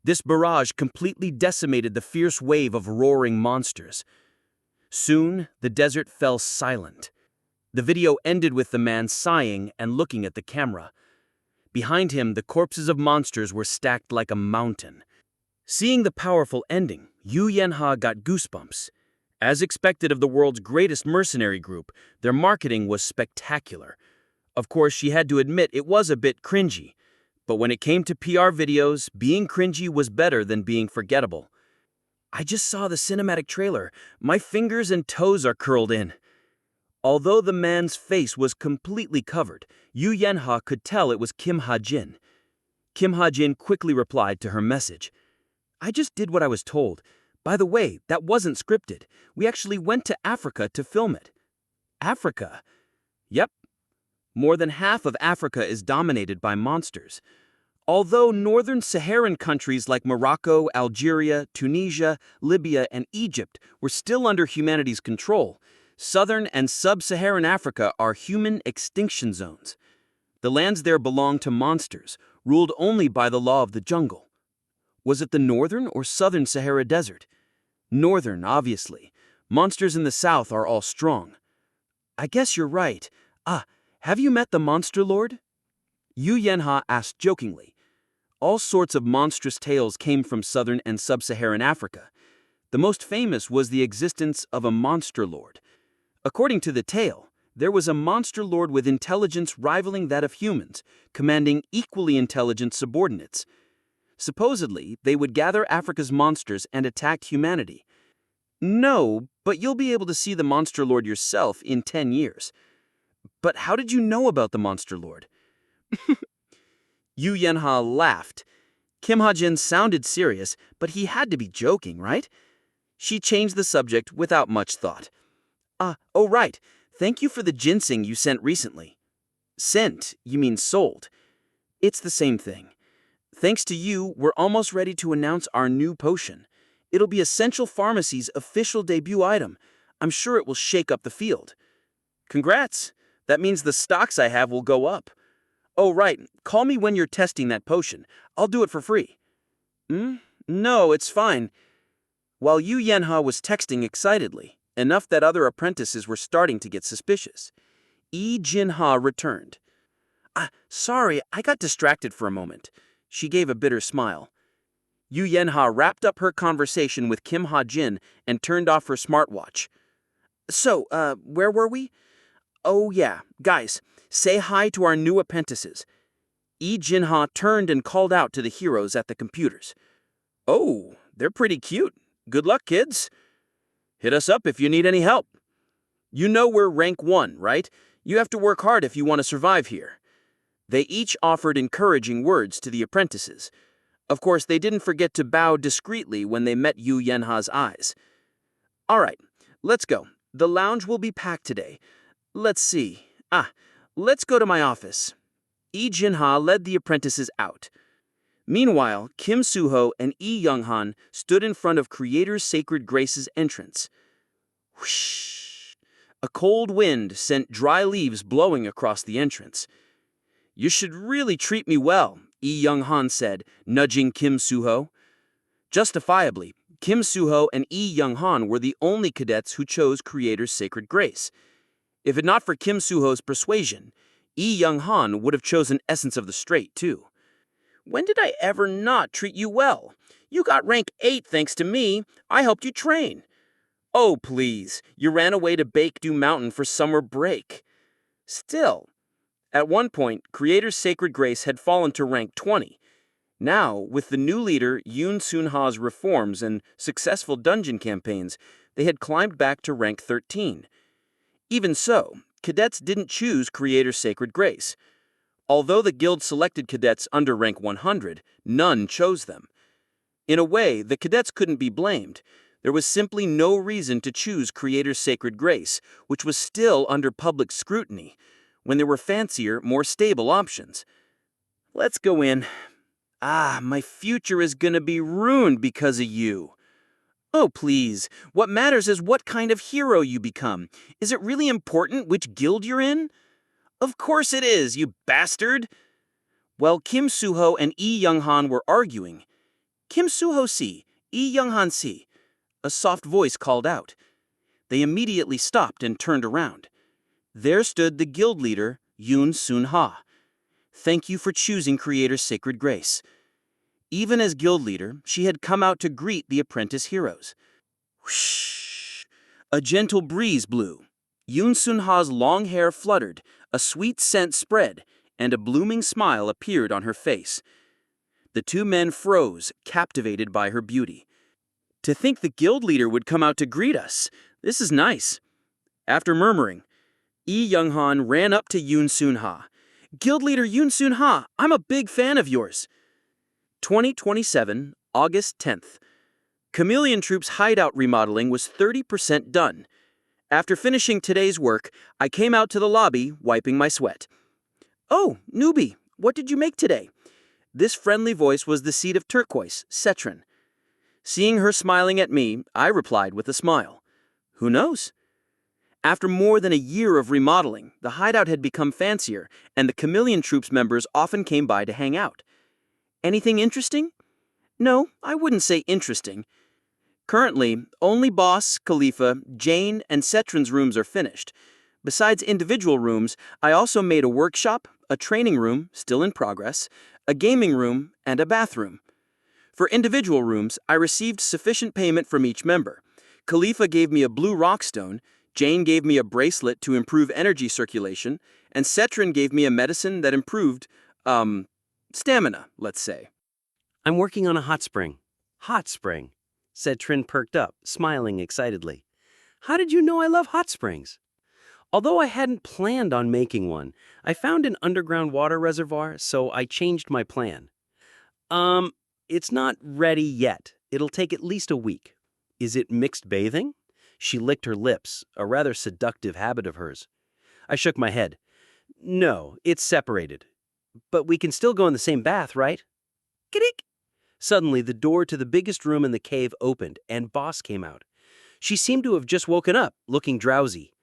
This barrage completely decimated the fierce wave of roaring monsters. Soon, the desert fell silent. The video ended with the man sighing and looking at the camera. Behind him, the corpses of monsters were stacked like a mountain. Seeing the powerful ending, Yu Yanha got goosebumps. As expected of the world's greatest mercenary group, their marketing was spectacular. Of course, she had to admit it was a bit cringy. But when it came to PR videos, being cringy was better than being forgettable. I just saw the cinematic trailer. My fingers and toes are curled in. Although the man's face was completely covered, Yu Yanha could tell it was Kim Hajin. Kim Hajin quickly replied to her message. I just did what I was told. By the way, that wasn't scripted. We actually went to Africa to film it. Africa? Yep. More than half of Africa is dominated by monsters. Although northern Saharan countries like Morocco, Algeria, Tunisia, Libya, and Egypt were still under humanity's control, southern and sub-Saharan Africa are human extinction zones. The lands there belong to monsters, ruled only by the law of the jungle. Was it the northern or southern Sahara Desert? Northern, obviously. Monsters in the south are all strong. I guess you're right. Have you met the Monster Lord? Yu Yanha asked jokingly. All sorts of monstrous tales came from southern and sub-Saharan Africa. The most famous was the existence of a Monster Lord. According to the tale, there was a Monster Lord with intelligence rivaling that of humans, commanding equally intelligent subordinates. Supposedly, they would gather Africa's monsters and attack humanity. No, but you'll be able to see the Monster Lord yourself in 10 years. But how did you know about the Monster Lord? Yu Yanha laughed. Kim Hajin sounded serious, but he had to be joking, right? She changed the subject without much thought. Oh right, thank you for the ginseng you sent recently. Sent, you mean sold. It's the same thing. Thanks to you, we're almost ready to announce our new potion. It'll be Essential Pharmacy's official debut item. I'm sure it will shake up the field. Congrats! That means the stocks I have will go up. Oh right, call me when you're testing that potion. I'll do it for free. No, it's fine. While Yu Yanha was texting excitedly, enough that other apprentices were starting to get suspicious, Jinha returned. Sorry, I got distracted for a moment. She gave a bitter smile. Yu Yanha wrapped up her conversation with Kim Hajin and turned off her smartwatch. So, where were we? Oh yeah, guys, say hi to our new apprentices. Jinha turned and called out to the heroes at the computers. Oh, they're pretty cute. Good luck, kids. Hit us up if you need any help. You know we're rank 1, right? You have to work hard if you want to survive here. They each offered encouraging words to the apprentices. Of course, they didn't forget to bow discreetly when they met Yu Yanha's eyes. All right, let's go. The lounge will be packed today. Let's see. Let's go to my office. Jinha led the apprentices out. Meanwhile, Kim Suho and Younghan stood in front of Creator's Sacred Grace's entrance. Whoosh! A cold wind sent dry leaves blowing across the entrance. "You should really treat me well," Lee Young-han said, nudging Kim Soo-ho. Justifiably, Kim Soo-ho and Lee Young-han were the only cadets who chose Creator's Sacred Grace. If it not for Kim Soo-ho's persuasion, Lee Young-han would have chosen Essence of the Straight, too. "When did I ever not treat you well? You got rank 8 thanks to me. I helped you train." "Oh, please, you ran away to Baekdu Mountain for summer break." Still, at one point, Creator's Sacred Grace had fallen to rank 20. Now, with the new leader Yoon Soon-ha's reforms and successful dungeon campaigns, they had climbed back to rank 13. Even so, cadets didn't choose Creator's Sacred Grace. Although the guild selected cadets under rank 100, none chose them. In a way, the cadets couldn't be blamed. There was simply no reason to choose Creator's Sacred Grace, which was still under public scrutiny, when there were fancier, more stable options. "Let's go in. My future is gonna be ruined because of you." "Oh, please. What matters is what kind of hero you become. Is it really important which guild you're in?" "Of course it is, you bastard!" While Kim Soo-ho and Lee Young-han were arguing, "Kim Soo-ho si, Lee Young-han si," a soft voice called out. They immediately stopped and turned around. There stood the guild leader, Yoon Soon-ha. "Thank you for choosing Creator's Sacred Grace." Even as guild leader, she had come out to greet the apprentice heroes. Whoosh! A gentle breeze blew. Yoon Soon-ha's long hair fluttered, a sweet scent spread, and a blooming smile appeared on her face. The two men froze, captivated by her beauty. "To think the guild leader would come out to greet us. This is nice." After murmuring, Lee Young-han ran up to Yoon Soon-ha. "Guild leader Yoon Soon-ha, I'm a big fan of yours." 2027, August 10th. Chameleon Troop's hideout remodeling was 30% done. After finishing today's work, I came out to the lobby, wiping my sweat. "Oh, newbie, what did you make today?" This friendly voice was the seed of turquoise, Cetron. Seeing her smiling at me, I replied with a smile. "Who knows?" After more than a year of remodeling, the hideout had become fancier, and the Chameleon Troop's members often came by to hang out. "Anything interesting?" "No, I wouldn't say interesting. Currently, only Boss, Khalifa, Jane, and Cetron's rooms are finished. Besides individual rooms, I also made a workshop, a training room, still in progress, a gaming room, and a bathroom. For individual rooms, I received sufficient payment from each member. Khalifa gave me a blue rockstone, Jane gave me a bracelet to improve energy circulation, and Cetron gave me a medicine that improved, stamina, let's say." "I'm working on a hot spring." "Hot spring," said Trin, perked up, smiling excitedly. "How did you know I love hot springs?" Although I hadn't planned on making one, I found an underground water reservoir, so I changed my plan. It's not ready yet. It'll take at least a week." "Is it mixed bathing?" She licked her lips, a rather seductive habit of hers. I shook my head. "No, it's separated. But we can still go in the same bath, right?" "Kidik!" Suddenly, the door to the biggest room in the cave opened, and Boss came out. She seemed to have just woken up, looking drowsy.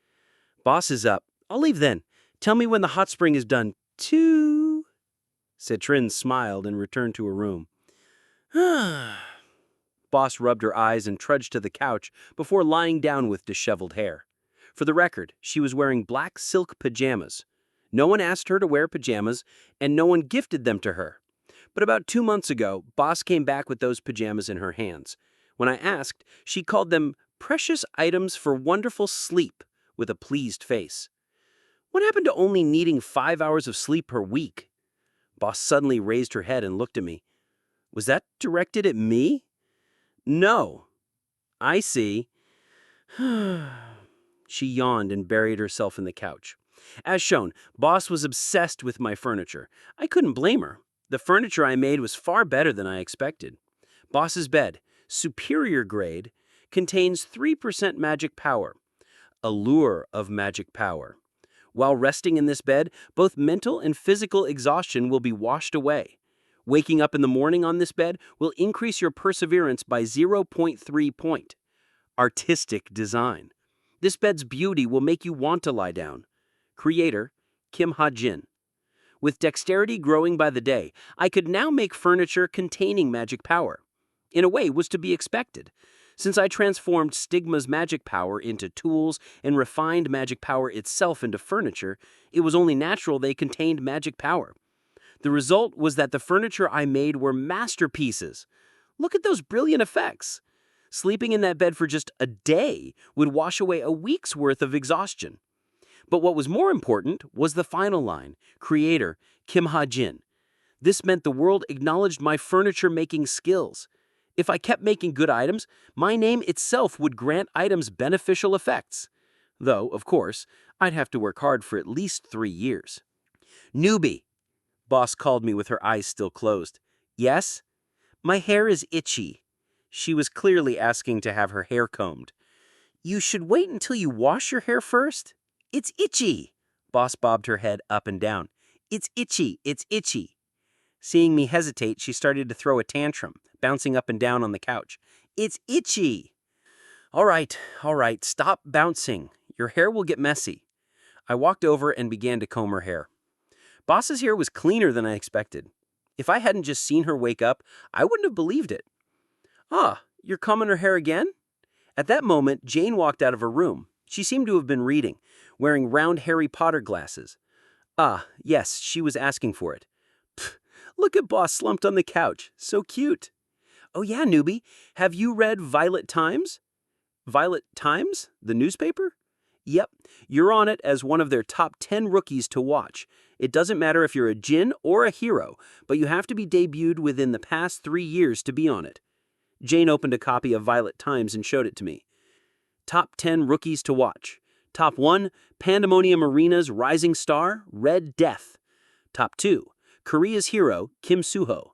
"Boss is up. I'll leave then. Tell me when the hot spring is done, too." Cetrin smiled and returned to her room. Boss rubbed her eyes and trudged to the couch before lying down with disheveled hair. For the record, she was wearing black silk pajamas. No one asked her to wear pajamas, and no one gifted them to her. But about 2 months ago, Boss came back with those pajamas in her hands. When I asked, she called them precious items for wonderful sleep, with a pleased face. What happened to only needing 5 hours of sleep per week? Boss suddenly raised her head and looked at me. Was that directed at me? No. I see. She yawned and buried herself in the couch. As shown, Boss was obsessed with my furniture. I couldn't blame her. The furniture I made was far better than I expected. Boss's bed, superior grade, contains 3% magic power. A lure of magic power. While resting in this bed, both mental and physical exhaustion will be washed away. Waking up in the morning on this bed will increase your perseverance by 0.3 point. Artistic design. This bed's beauty will make you want to lie down. Creator, Kim Hajin. With dexterity growing by the day, I could now make furniture containing magic power. In a way, was to be expected. Since I transformed Stigma's magic power into tools and refined magic power itself into furniture, it was only natural they contained magic power. The result was that the furniture I made were masterpieces. Look at those brilliant effects. Sleeping in that bed for just a day would wash away a week's worth of exhaustion. But what was more important was the final line, Creator, Kim Ha-jin. This meant the world acknowledged my furniture-making skills. If I kept making good items, my name itself would grant items beneficial effects. Though, of course, I'd have to work hard for at least 3 years. Newbie, Boss called me with her eyes still closed. Yes? My hair is itchy. She was clearly asking to have her hair combed. You should wait until you wash your hair first. It's itchy. Boss bobbed her head up and down. It's itchy, it's itchy. Seeing me hesitate, she started to throw a tantrum, bouncing up and down on the couch. It's itchy. All right, stop bouncing. Your hair will get messy. I walked over and began to comb her hair. Boss's hair was cleaner than I expected. If I hadn't just seen her wake up, I wouldn't have believed it. Ah, you're combing her hair again? At that moment, Jane walked out of her room. She seemed to have been reading, wearing round Harry Potter glasses. Ah, yes, she was asking for it. Pfft, look at Boss slumped on the couch. So cute. Oh yeah, newbie, have you read Violet Times? Violet Times? The newspaper? Yep, you're on it as one of their top 10 rookies to watch. It doesn't matter if you're a djinn or a hero, but you have to be debuted within the past 3 years to be on it. Jane opened a copy of Violet Times and showed it to me. Top 10 rookies to watch. Top 1, Pandemonium Arena's rising star, Red Death. Top 2, Korea's hero, Kim Suho.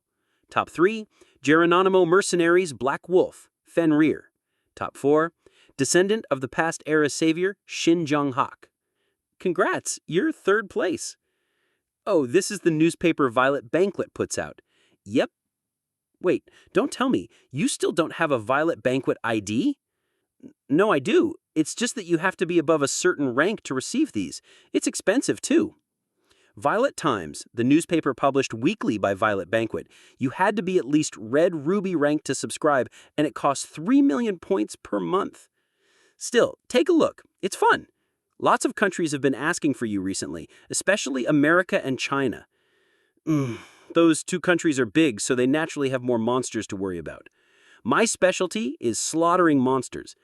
Top 3, Geronimo Mercenaries' Black Wolf, Fenrir. Top 4, Descendant of the Past Era Savior, Shin Jong-hak. Congrats, you're 3rd place. Oh, this is the newspaper Violet Banquet puts out. Yep. Wait, don't tell me, you still don't have a Violet Banquet ID? No, I do. It's just that you have to be above a certain rank to receive these. It's expensive, too. Violet Times, the newspaper published weekly by Violet Banquet. You had to be at least Red Ruby ranked to subscribe, and it costs 3 million points per month. Still, take a look. It's fun. Lots of countries have been asking for you recently, especially America and China. Those 2 countries are big, so they naturally have more monsters to worry about. My specialty is slaughtering monsters.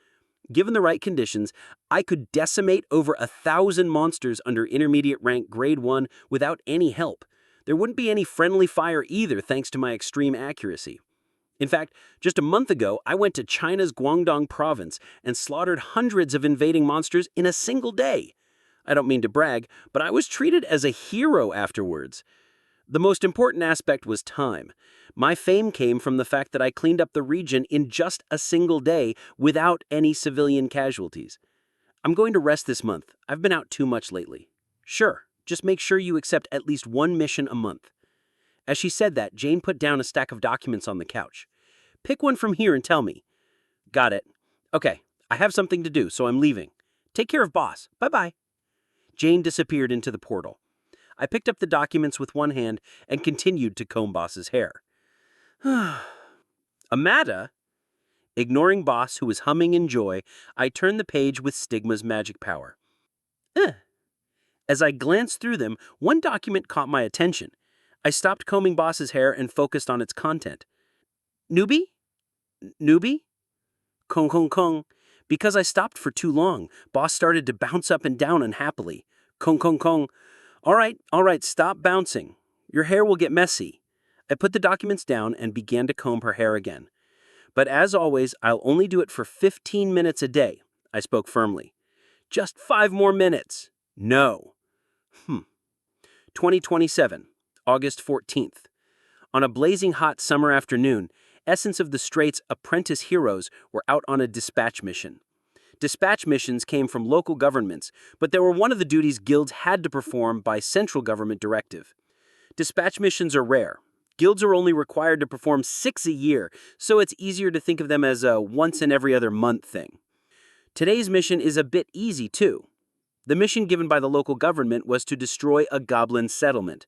Given the right conditions, I could decimate over 1,000 monsters under intermediate rank grade 1 without any help. There wouldn't be any friendly fire either thanks to my extreme accuracy. In fact, just a month ago, I went to China's Guangdong province and slaughtered hundreds of invading monsters in a single day. I don't mean to brag, but I was treated as a hero afterwards. The most important aspect was time. My fame came from the fact that I cleaned up the region in just a single day without any civilian casualties. I'm going to rest this month. I've been out too much lately. Sure, just make sure you accept at least 1 mission a month. As she said that, Jane put down a stack of documents on the couch. Pick one from here and tell me. Got it. Okay, I have something to do, so I'm leaving. Take care of Boss. Bye-bye. Jane disappeared into the portal. I picked up the documents with one hand and continued to comb Boss's hair. Amada? Ignoring Boss, who was humming in joy, I turned the page with Stigma's magic power. As I glanced through them, one document caught my attention. I stopped combing Boss's hair and focused on its content. Newbie? Newbie? Kong kong kong. Because I stopped for too long, Boss started to bounce up and down unhappily. Kong kong kong. All right, stop bouncing. Your hair will get messy. I put the documents down and began to comb her hair again. But as always, I'll only do it for 15 minutes a day, I spoke firmly. Just 5 more minutes. No. 2027, August 14th. On a blazing hot summer afternoon, Essence of the Straits apprentice heroes were out on a dispatch mission. Dispatch missions came from local governments, but they were one of the duties guilds had to perform by central government directive. Dispatch missions are rare. Guilds are only required to perform 6 a year, so it's easier to think of them as a once in every other month thing. Today's mission is a bit easy, too. The mission given by the local government was to destroy a goblin settlement.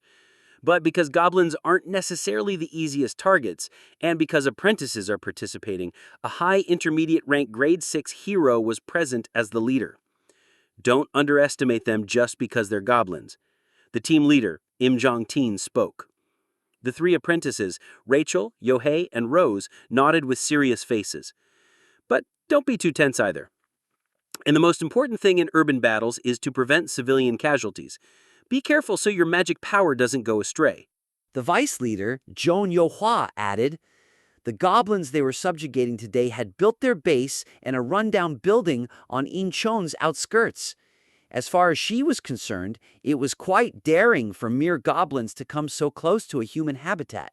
But because goblins aren't necessarily the easiest targets, and because apprentices are participating, a high intermediate rank grade 6 hero was present as the leader. Don't underestimate them just because they're goblins. The team leader, Im Jong-teen, spoke. The three apprentices, Rachel, Yohei, and Rose, nodded with serious faces. But don't be too tense either. And the most important thing in urban battles is to prevent civilian casualties. Be careful so your magic power doesn't go astray. The vice leader, Joan Yohua, added, the goblins they were subjugating today had built their base in a rundown building on Incheon's outskirts. As far as she was concerned, it was quite daring for mere goblins to come so close to a human habitat.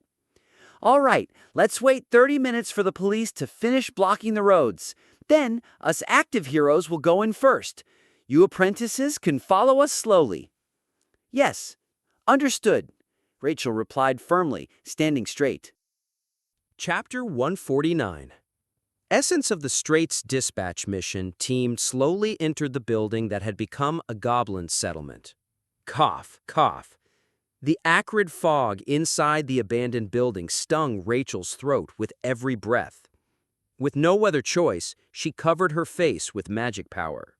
All right, let's wait 30 minutes for the police to finish blocking the roads. Then, us active heroes will go in first. You apprentices can follow us slowly. Yes, understood, Rachel replied firmly, standing straight. Chapter 149. Essence of the Straits dispatch mission team slowly entered the building that had become a goblin settlement. Cough, cough. The acrid fog inside the abandoned building stung Rachel's throat with every breath. With no other choice, she covered her face with magic power.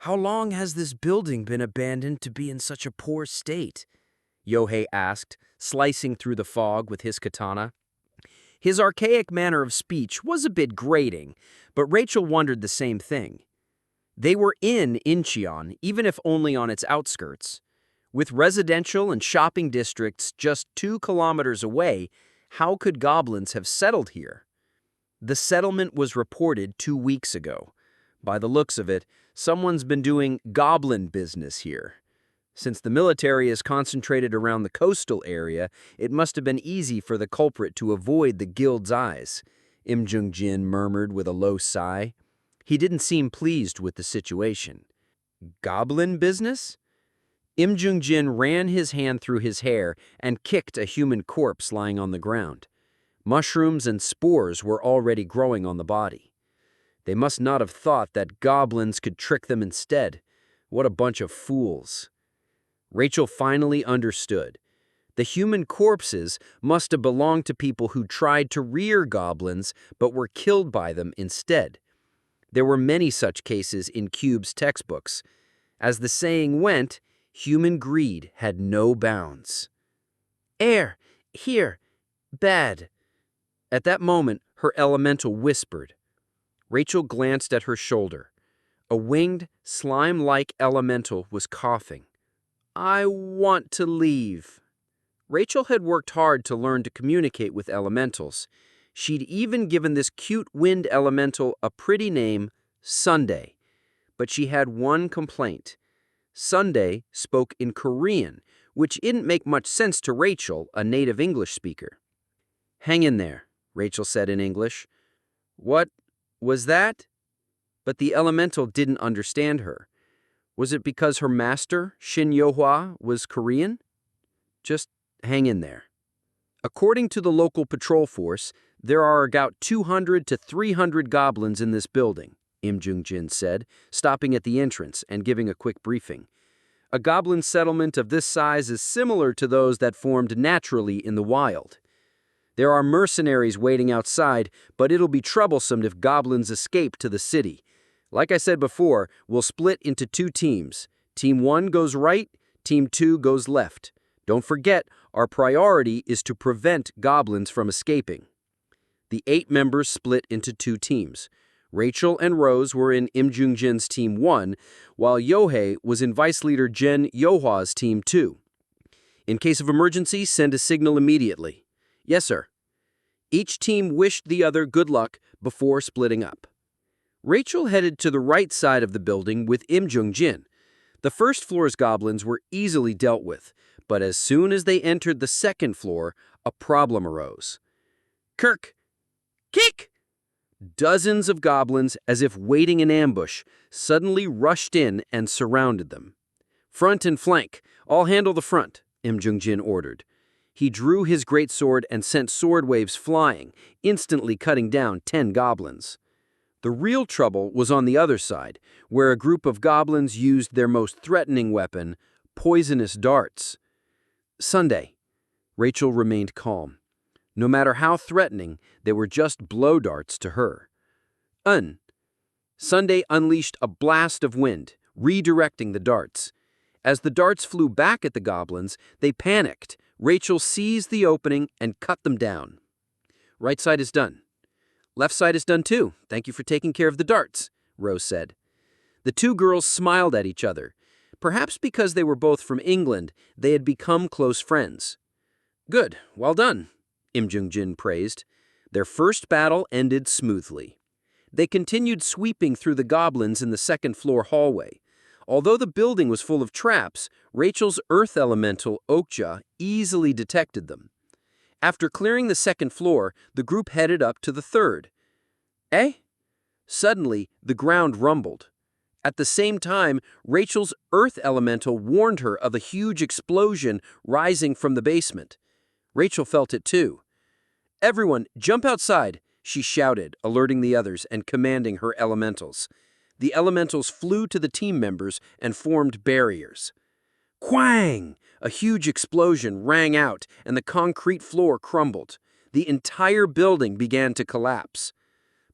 How long has this building been abandoned to be in such a poor state? Yohei asked, slicing through the fog with his katana. His archaic manner of speech was a bit grating, but Rachel wondered the same thing. They were in Incheon, even if only on its outskirts. With residential and shopping districts just 2 kilometers away, how could goblins have settled here? The settlement was reported 2 weeks ago. By the looks of it, someone's been doing goblin business here. Since the military is concentrated around the coastal area, it must have been easy for the culprit to avoid the guild's eyes, Im Jung-jin murmured with a low sigh. He didn't seem pleased with the situation. Goblin business? Im Jung-jin ran his hand through his hair and kicked a human corpse lying on the ground. Mushrooms and spores were already growing on the body. They must not have thought that goblins could trick them instead. What a bunch of fools. Rachel finally understood. The human corpses must have belonged to people who tried to rear goblins but were killed by them instead. There were many such cases in Cube's textbooks. As the saying went, human greed had no bounds. Air, here, bad. At that moment, her elemental whispered. Rachel glanced at her shoulder. A winged, slime-like elemental was coughing. I want to leave. Rachel had worked hard to learn to communicate with elementals. She'd even given this cute wind elemental a pretty name, Sunday. But she had one complaint. Sunday spoke in Korean, which didn't make much sense to Rachel, a native English speaker. Hang in there, Rachel said in English. What was that? But the elemental didn't understand her. Was it because her master, Shin Yohua, was Korean? Just hang in there. According to the local patrol force, there are about 200 to 300 goblins in this building, Im Jung-jin said, stopping at the entrance and giving a quick briefing. A goblin settlement of this size is similar to those that formed naturally in the wild. There are mercenaries waiting outside, but it'll be troublesome if goblins escape to the city. Like I said before, we'll split into 2 teams. Team 1 goes right, Team 2 goes left. Don't forget, our priority is to prevent goblins from escaping. The 8 members split into 2 teams. Rachel and Rose were in Im Jung-jin's Team 1, while Yohei was in Vice Leader Jen Yohwa's Team 2. In case of emergency, send a signal immediately. Yes, sir. Each team wished the other good luck before splitting up. Rachel headed to the right side of the building with Im Jung-jin. The first floor's goblins were easily dealt with, but as soon as they entered the second floor, a problem arose. Kirk! Kick! Dozens of goblins, as if waiting in ambush, suddenly rushed in and surrounded them. Front and flank, all handle the front, Im Jung-jin ordered. He drew his greatsword and sent sword waves flying, instantly cutting down 10 goblins. The real trouble was on the other side, where a group of goblins used their most threatening weapon, poisonous darts. Sunday. Rachel remained calm. No matter how threatening, they were just blow darts to her. Sunday unleashed a blast of wind, redirecting the darts. As the darts flew back at the goblins, they panicked. Rachel seized the opening and cut them down. Right side is done. Left side is done too. Thank you for taking care of the darts, Rose said. The two girls smiled at each other. Perhaps because they were both from England, they had become close friends. Good, well done, Im Jung-jin praised. Their first battle ended smoothly. They continued sweeping through the goblins in the second-floor hallway. Although the building was full of traps, Rachel's earth elemental, Okja, easily detected them. After clearing the second floor, the group headed up to the third. Suddenly, the ground rumbled. At the same time, Rachel's earth elemental warned her of a huge explosion rising from the basement. Rachel felt it too. Everyone, jump outside, she shouted, alerting the others and commanding her elementals. The elementals flew to the team members and formed barriers. Quang! A huge explosion rang out, and the concrete floor crumbled. The entire building began to collapse.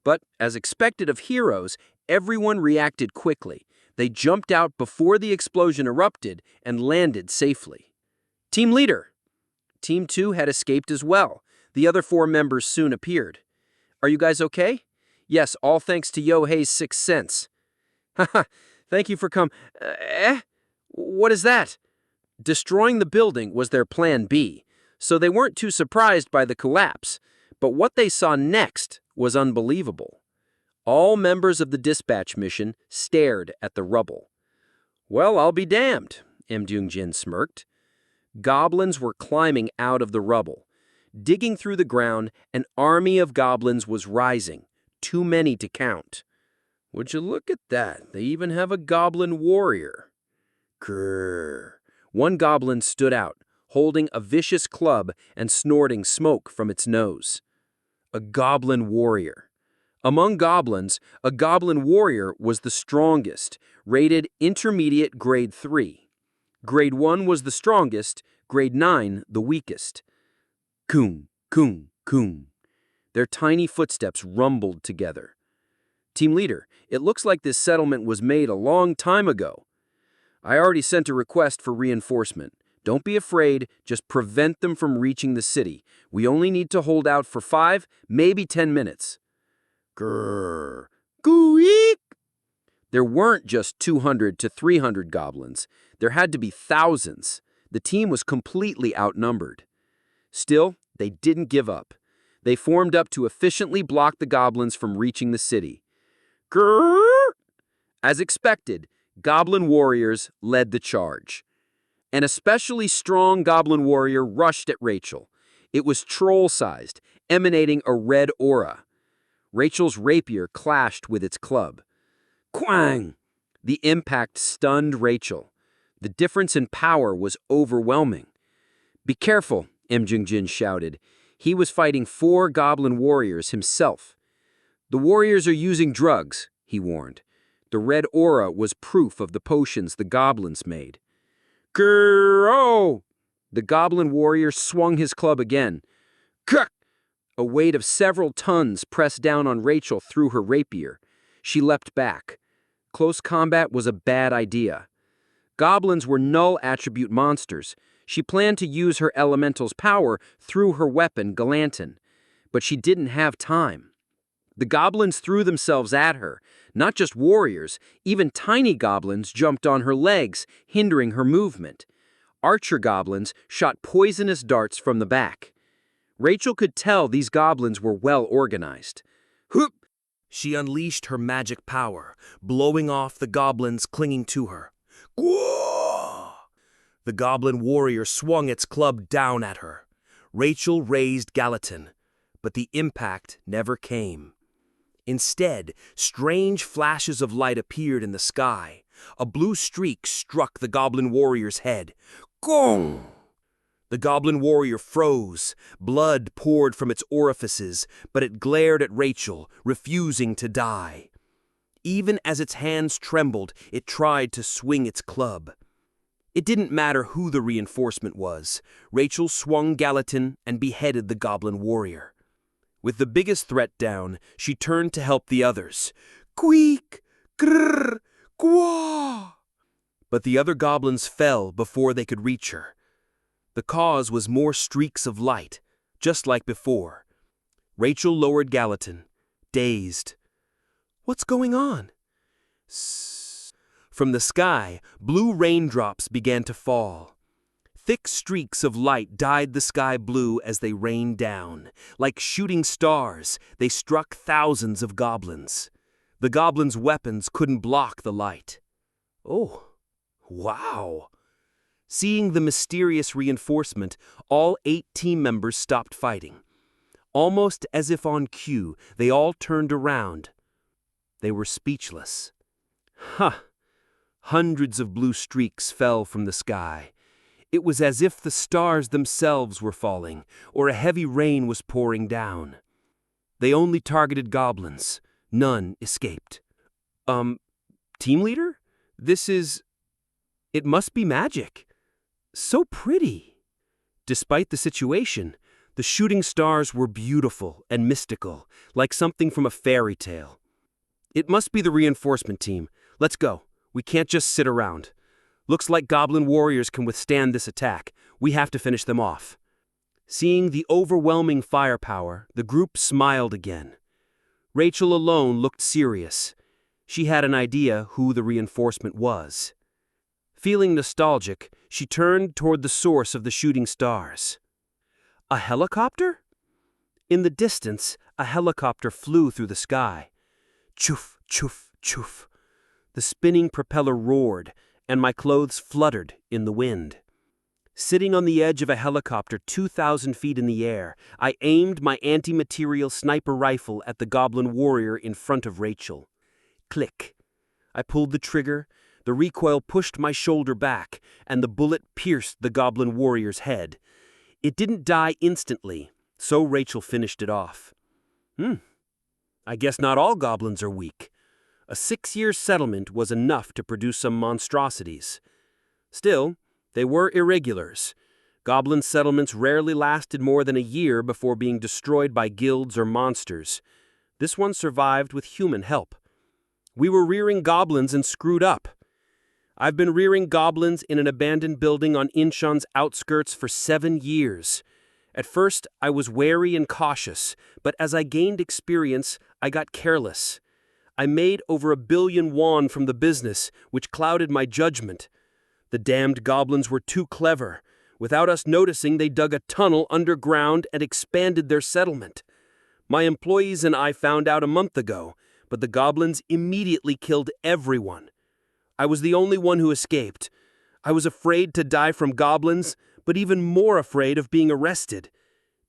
But, as expected of heroes, everyone reacted quickly. They jumped out before the explosion erupted and landed safely. Team leader! Team 2 had escaped as well. The other 4 members soon appeared. Are you guys okay? Yes, all thanks to Yohei's 6th sense. Haha, thank you for What is that? Destroying the building was their plan B, so they weren't too surprised by the collapse. But what they saw next was unbelievable. All members of the dispatch mission stared at the rubble. Well, I'll be damned, Im Jung-jin smirked. Goblins were climbing out of the rubble. Digging through the ground, an army of goblins was rising, too many to count. Would you look at that? They even have a goblin warrior. Grrr. One goblin stood out, holding a vicious club and snorting smoke from its nose. A goblin warrior. Among goblins, a goblin warrior was the strongest, rated intermediate grade 3. Grade 1 was the strongest, grade 9 the weakest. Kung, kung, kung. Their tiny footsteps rumbled together. Team leader, it looks like this settlement was made a long time ago. I already sent a request for reinforcement. Don't be afraid, just prevent them from reaching the city. We only need to hold out for 5, maybe 10 minutes. Grrr. Gooeek! There weren't just 200 to 300 goblins. There had to be thousands. The team was completely outnumbered. Still, they didn't give up. They formed up to efficiently block the goblins from reaching the city. Grrr! As expected, goblin warriors led the charge. An especially strong goblin warrior rushed at Rachel. It was troll-sized, emanating a red aura. Rachel's rapier clashed with its club. Quang! The impact stunned Rachel. The difference in power was overwhelming. Be careful, Im Jung-jin shouted. He was fighting 4 goblin warriors himself. The warriors are using drugs, he warned. The red aura was proof of the potions the goblins made. Grrr! The goblin warrior swung his club again. Kuck! A weight of several tons pressed down on Rachel through her rapier. She leapt back. Close combat was a bad idea. Goblins were null attribute monsters. She planned to use her elemental's power through her weapon, Galantin. But she didn't have time. The goblins threw themselves at her. Not just warriors, even tiny goblins jumped on her legs, hindering her movement. Archer goblins shot poisonous darts from the back. Rachel could tell these goblins were well organized. Whoop! She unleashed her magic power, blowing off the goblins clinging to her. Gwah! The goblin warrior swung its club down at her. Rachel raised Galantin, but the impact never came. Instead, strange flashes of light appeared in the sky. A blue streak struck the goblin warrior's head. Gong! The goblin warrior froze. Blood poured from its orifices, but it glared at Rachel, refusing to die. Even as its hands trembled, it tried to swing its club. It didn't matter who the reinforcement was. Rachel swung Gallatin and beheaded the goblin warrior. With the biggest threat down, she turned to help the others. Queek! Grrr! Gwa! But the other goblins fell before they could reach her. The cause was more streaks of light, just like before. Rachel lowered Gallatin, dazed. What's going on? From the sky, blue raindrops began to fall. Thick streaks of light dyed the sky blue as they rained down. Like shooting stars, they struck thousands of goblins. The goblins' weapons couldn't block the light. Oh, wow! Seeing the mysterious reinforcement, all 8 team members stopped fighting. Almost as if on cue, they all turned around. They were speechless. Hundreds of blue streaks fell from the sky. It was as if the stars themselves were falling, or a heavy rain was pouring down. They only targeted goblins. None escaped. Team leader? It must be magic. So pretty. Despite the situation, the shooting stars were beautiful and mystical, like something from a fairy tale. It must be the reinforcement team. Let's go. We can't just sit around. Looks like goblin warriors can withstand this attack. We have to finish them off. Seeing the overwhelming firepower, the group smiled again. Rachel alone looked serious. She had an idea who the reinforcement was. Feeling nostalgic, she turned toward the source of the shooting stars. A helicopter? In the distance, a helicopter flew through the sky. Choof, choof, choof. The spinning propeller roared, and my clothes fluttered in the wind. Sitting on the edge of a helicopter 2,000 feet in the air, I aimed my anti-material sniper rifle at the goblin warrior in front of Rachel. Click. I pulled the trigger, the recoil pushed my shoulder back, and the bullet pierced the goblin warrior's head. It didn't die instantly, so Rachel finished it off. I guess not all goblins are weak. A 6-year settlement was enough to produce some monstrosities. Still, they were irregulars. Goblin settlements rarely lasted more than a year before being destroyed by guilds or monsters. This one survived with human help. We were rearing goblins and screwed up. I've been rearing goblins in an abandoned building on Incheon's outskirts for 7 years. At first, I was wary and cautious, but as I gained experience, I got careless. I made over 1 billion won from the business, which clouded my judgment. The damned goblins were too clever. Without us noticing, they dug a tunnel underground and expanded their settlement. My employees and I found out a month ago, but the goblins immediately killed everyone. I was the only one who escaped. I was afraid to die from goblins, but even more afraid of being arrested.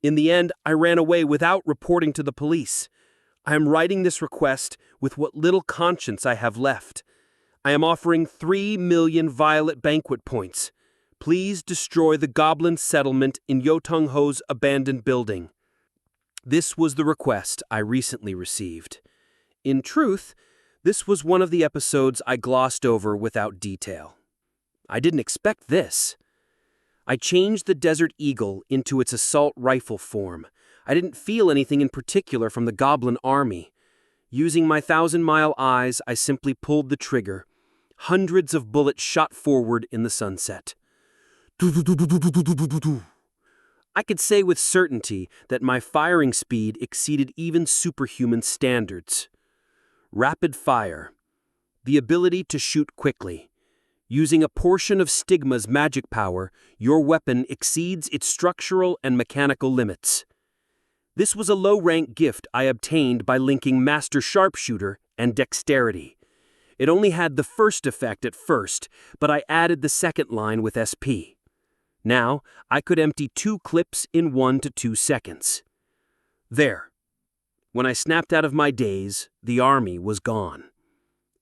In the end, I ran away without reporting to the police. I am writing this request with what little conscience I have left. I am offering 3 million violet banquet points. Please destroy the goblin settlement in Yotong-ho's abandoned building. This was the request I recently received. In truth, this was one of the episodes I glossed over without detail. I didn't expect this. I changed the Desert Eagle into its assault rifle form. I didn't feel anything in particular from the goblin army. Using my 1,000-mile eyes, I simply pulled the trigger. Hundreds of bullets shot forward in the sunset. I could say with certainty that my firing speed exceeded even superhuman standards. Rapid fire. The ability to shoot quickly. Using a portion of Stigma's magic power, your weapon exceeds its structural and mechanical limits. This was a low-rank gift I obtained by linking Master Sharpshooter and Dexterity. It only had the first effect at first, but I added the second line with SP. Now, I could empty 2 clips in 1 to 2 seconds. There. When I snapped out of my daze, the army was gone.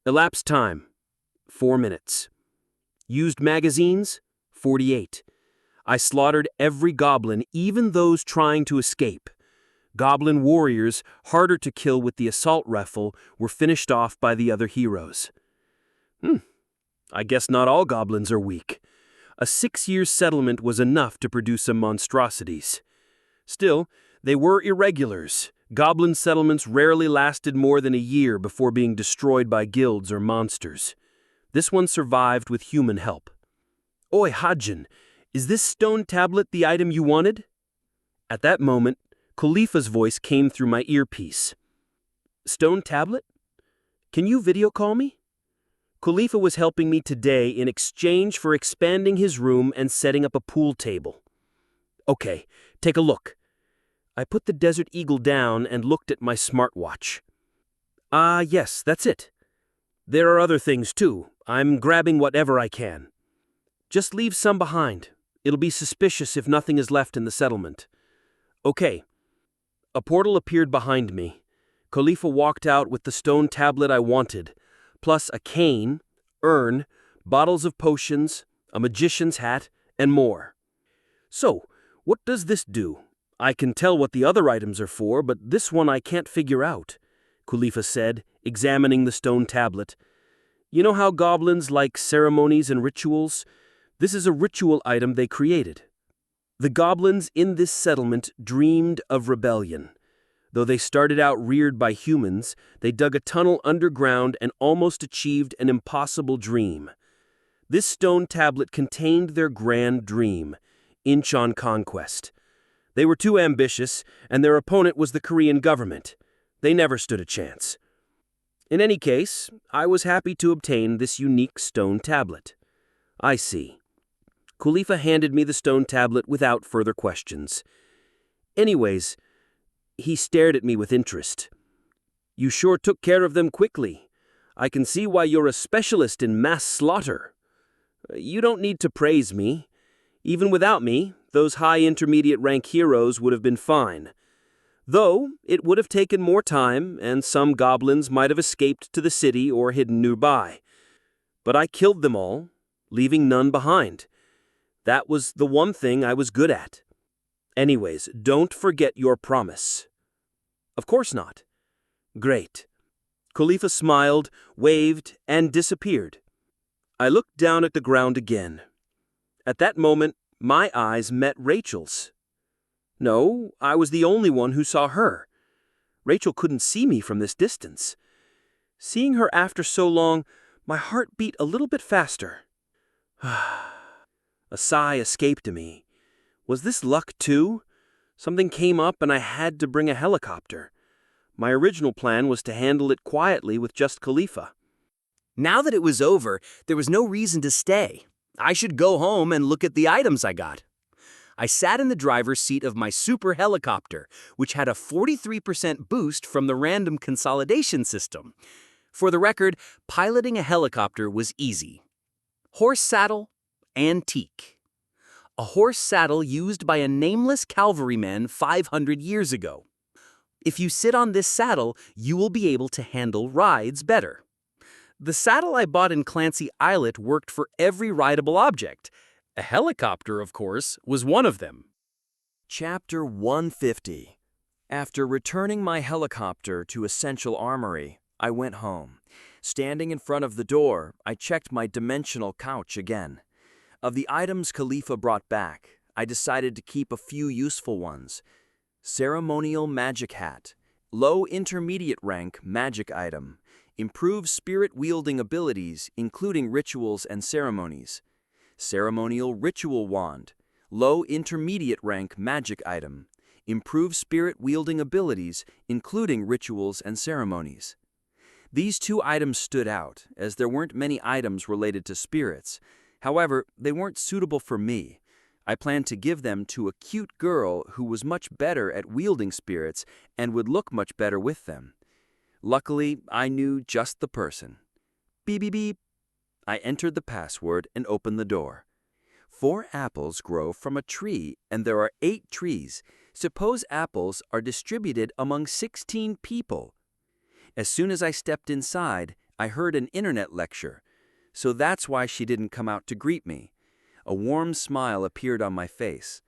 Elapsed time, 4 minutes. Used magazines, 48. I slaughtered every goblin, even those trying to escape. Goblin warriors, harder to kill with the assault rifle, were finished off by the other heroes. I guess not all goblins are weak. A 6-year settlement was enough to produce some monstrosities. Still, they were irregulars. Goblin settlements rarely lasted more than a year before being destroyed by guilds or monsters. This one survived with human help. Oi, Hajin, is this stone tablet the item you wanted? At that moment, Khalifa's voice came through my earpiece. Stone tablet? Can you video call me? Khalifa was helping me today in exchange for expanding his room and setting up a pool table. Okay, take a look. I put the Desert Eagle down and looked at my smartwatch. Yes, that's it. There are other things too. I'm grabbing whatever I can. Just leave some behind. It'll be suspicious if nothing is left in the settlement. Okay. A portal appeared behind me. Khalifa walked out with the stone tablet I wanted, plus a cane, urn, bottles of potions, a magician's hat, and more. So, what does this do? I can tell what the other items are for, but this one I can't figure out, Khalifa said, examining the stone tablet. You know how goblins like ceremonies and rituals? This is a ritual item they created. The goblins in this settlement dreamed of rebellion. Though they started out reared by humans, they dug a tunnel underground and almost achieved an impossible dream. This stone tablet contained their grand dream, Incheon conquest. They were too ambitious, and their opponent was the Korean government. They never stood a chance. In any case, I was happy to obtain this unique stone tablet. I see. Khalifa handed me the stone tablet without further questions. Anyways, he stared at me with interest. You sure took care of them quickly. I can see why you're a specialist in mass slaughter. You don't need to praise me. Even without me, those high intermediate rank heroes would have been fine. Though, it would have taken more time, and some goblins might have escaped to the city or hidden nearby. But I killed them all, leaving none behind. That was the one thing I was good at. Anyways, don't forget your promise. Of course not. Great. Khalifa smiled, waved, and disappeared. I looked down at the ground again. At that moment, my eyes met Rachel's. No, I was the only one who saw her. Rachel couldn't see me from this distance. Seeing her after so long, my heart beat a little bit faster. A sigh escaped me. Was this luck too? Something came up and I had to bring a helicopter. My original plan was to handle it quietly with just Khalifa. Now that it was over, there was no reason to stay. I should go home and look at the items I got. I sat in the driver's seat of my super helicopter, which had a 43% boost from the random consolidation system. For the record, piloting a helicopter was easy. Horse saddle, antique. A horse saddle used by a nameless cavalryman 500 years ago. If you sit on this saddle, you will be able to handle rides better. The saddle I bought in Clancy Islet worked for every rideable object. A helicopter, of course, was one of them. Chapter 150. After returning my helicopter to Essential Armory, I went home. Standing in front of the door, I checked my dimensional couch again. Of the items Khalifa brought back, I decided to keep a few useful ones. Ceremonial magic hat. Low intermediate rank magic item. Improves spirit-wielding abilities, including rituals and ceremonies. Ceremonial ritual wand. Low intermediate rank magic item. Improves spirit-wielding abilities, including rituals and ceremonies. These two items stood out, as there weren't many items related to spirits. However, they weren't suitable for me. I planned to give them to a cute girl who was much better at wielding spirits and would look much better with them. Luckily, I knew just the person. Beep, beep, beep. I entered the password and opened the door. 4 apples grow from a tree, and there are 8 trees. Suppose apples are distributed among 16 people. As soon as I stepped inside, I heard an internet lecture. So that's why she didn't come out to greet me. A warm smile appeared on my face.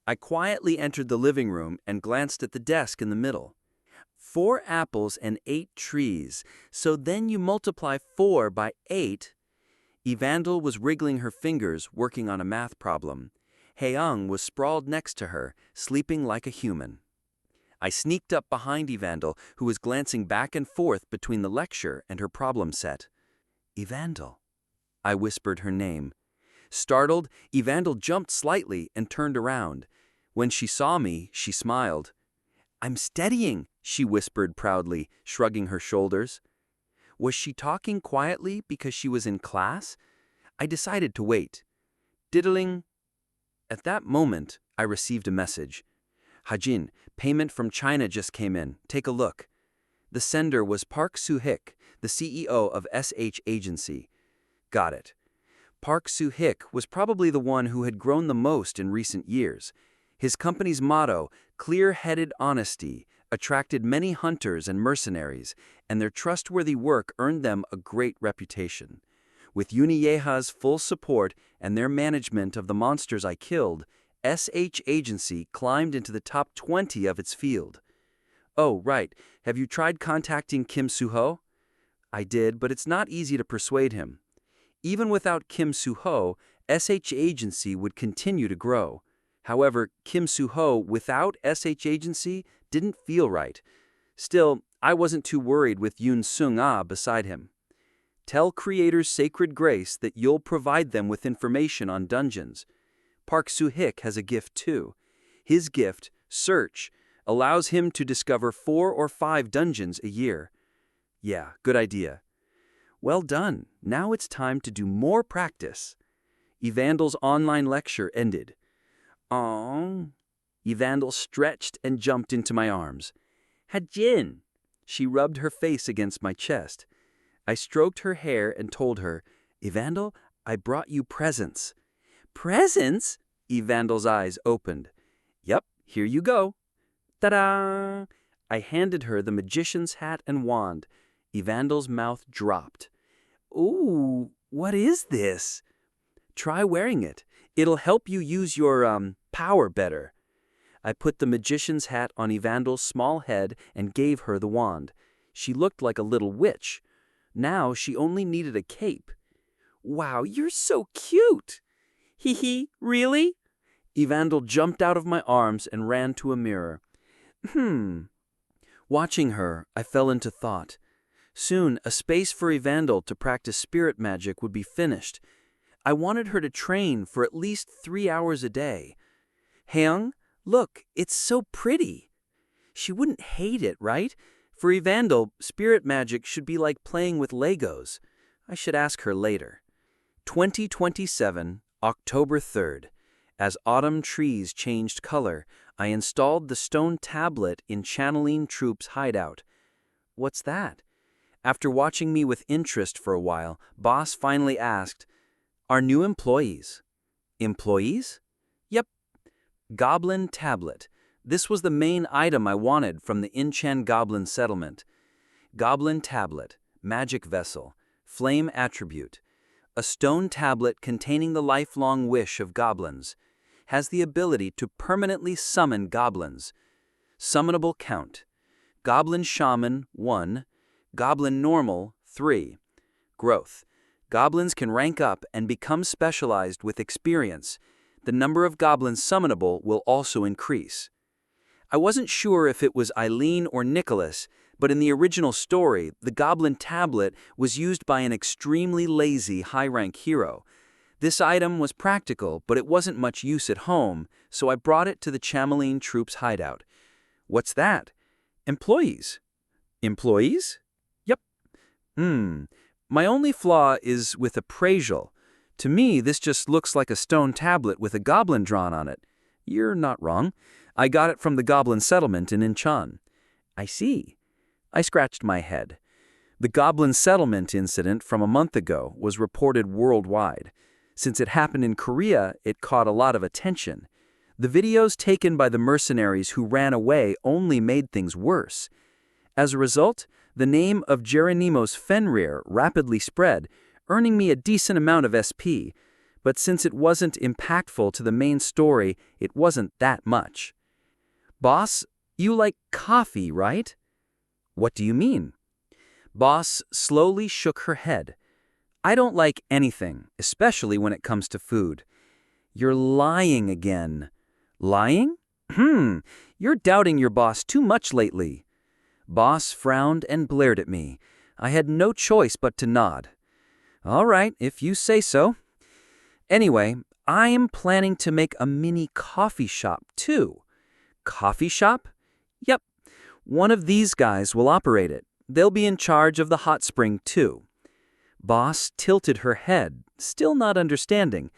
I quietly entered the living room and glanced at the desk in the middle. 4 apples and 8 trees, so then you multiply 4 by 8. Evandel was wriggling her fingers, working on a math problem. Haeyoung was sprawled next to her, sleeping like a human. I sneaked up behind Evandel, who was glancing back and forth between the lecture and her problem set. Evandel. I whispered her name. Startled, Evandel jumped slightly and turned around. When she saw me, she smiled. "I'm studying," she whispered proudly, shrugging her shoulders. Was she talking quietly because she was in class? I decided to wait. Diddling. At that moment, I received a message. "Hajin, payment from China just came in. Take a look." The sender was Park Soo-hik, the CEO of SH Agency. Got it. Park Soo-hik was probably the one who had grown the most in recent years. His company's motto, clear-headed honesty, attracted many hunters and mercenaries, and their trustworthy work earned them a great reputation. With Yunieha's full support and their management of the monsters I killed, SH Agency climbed into the top 20 of its field. Oh, right. Have you tried contacting Kim Soo-ho? I did, but it's not easy to persuade him. Even without Kim Soo-ho, SH Agency would continue to grow. However, Kim Soo-ho without SH Agency didn't feel right. Still, I wasn't too worried with Yoon Sung-ah beside him. Tell creators Sacred Grace that you'll provide them with information on dungeons. Park Soo-hik has a gift too. His gift, Search, allows him to discover 4 or 5 dungeons a year. Yeah, good idea. Well done. Now it's time to do more practice. Evandel's online lecture ended. Aww. Evandel stretched and jumped into my arms. Hajin. She rubbed her face against my chest. I stroked her hair and told her, Evandel, I brought you presents. Presents? Evandel's eyes opened. Yep, here you go. Ta-da! I handed her the magician's hat and wand. Evandel's mouth dropped. Ooh, what is this? Try wearing it. It'll help you use your, power better. I put the magician's hat on Evandel's small head and gave her the wand. She looked like a little witch. Now she only needed a cape. Wow, you're so cute! Hee hee, really? Evandel jumped out of my arms and ran to a mirror. Watching her, I fell into thought. Soon, a space for Evandel to practice spirit magic would be finished. I wanted her to train for at least 3 hours a day. Haeyoung, look, it's so pretty. She wouldn't hate it, right? For Evandel, spirit magic should be like playing with Legos. I should ask her later. 2027, October 3rd. As autumn trees changed color, I installed the stone tablet in Channeling Troop's hideout. What's that? After watching me with interest for a while, Boss finally asked, Our new employees. Employees? Yep. Goblin tablet. This was the main item I wanted from the Inchan Goblin settlement. Goblin tablet, magic vessel, flame attribute. A stone tablet containing the lifelong wish of goblins. Has the ability to permanently summon goblins. Summonable count. Goblin Shaman, 1. Goblin Normal, 3. Growth. Goblins can rank up and become specialized with experience. The number of goblins summonable will also increase. I wasn't sure if it was Eileen or Nicholas, but in the original story, the Goblin Tablet was used by an extremely lazy high-rank hero. This item was practical, but it wasn't much use at home, so I brought it to the Channeling Troop's hideout. What's that? Employees. Employees? Yep. My only flaw is with appraisal. To me, this just looks like a stone tablet with a goblin drawn on it. You're not wrong. I got it from the Goblin Settlement in Inchan. I see. I scratched my head. The Goblin Settlement incident from a month ago was reported worldwide. Since it happened in Korea, it caught a lot of attention. The videos taken by the mercenaries who ran away only made things worse. As a result, the name of Geronimos Fenrir rapidly spread, earning me a decent amount of SP. but since it wasn't impactful to the main story, it wasn't that much. Boss, you like coffee, right? What do you mean? Boss slowly shook her head. I don't like anything, especially when it comes to food. You're lying again. Lying? You're doubting your boss too much lately. Boss frowned and glared at me. I had no choice but to nod. All right, if you say so. Anyway, I am planning to make a mini coffee shop too. Coffee shop? Yep. One of these guys will operate it. They'll be in charge of the hot spring too. Boss tilted her head, still not understanding.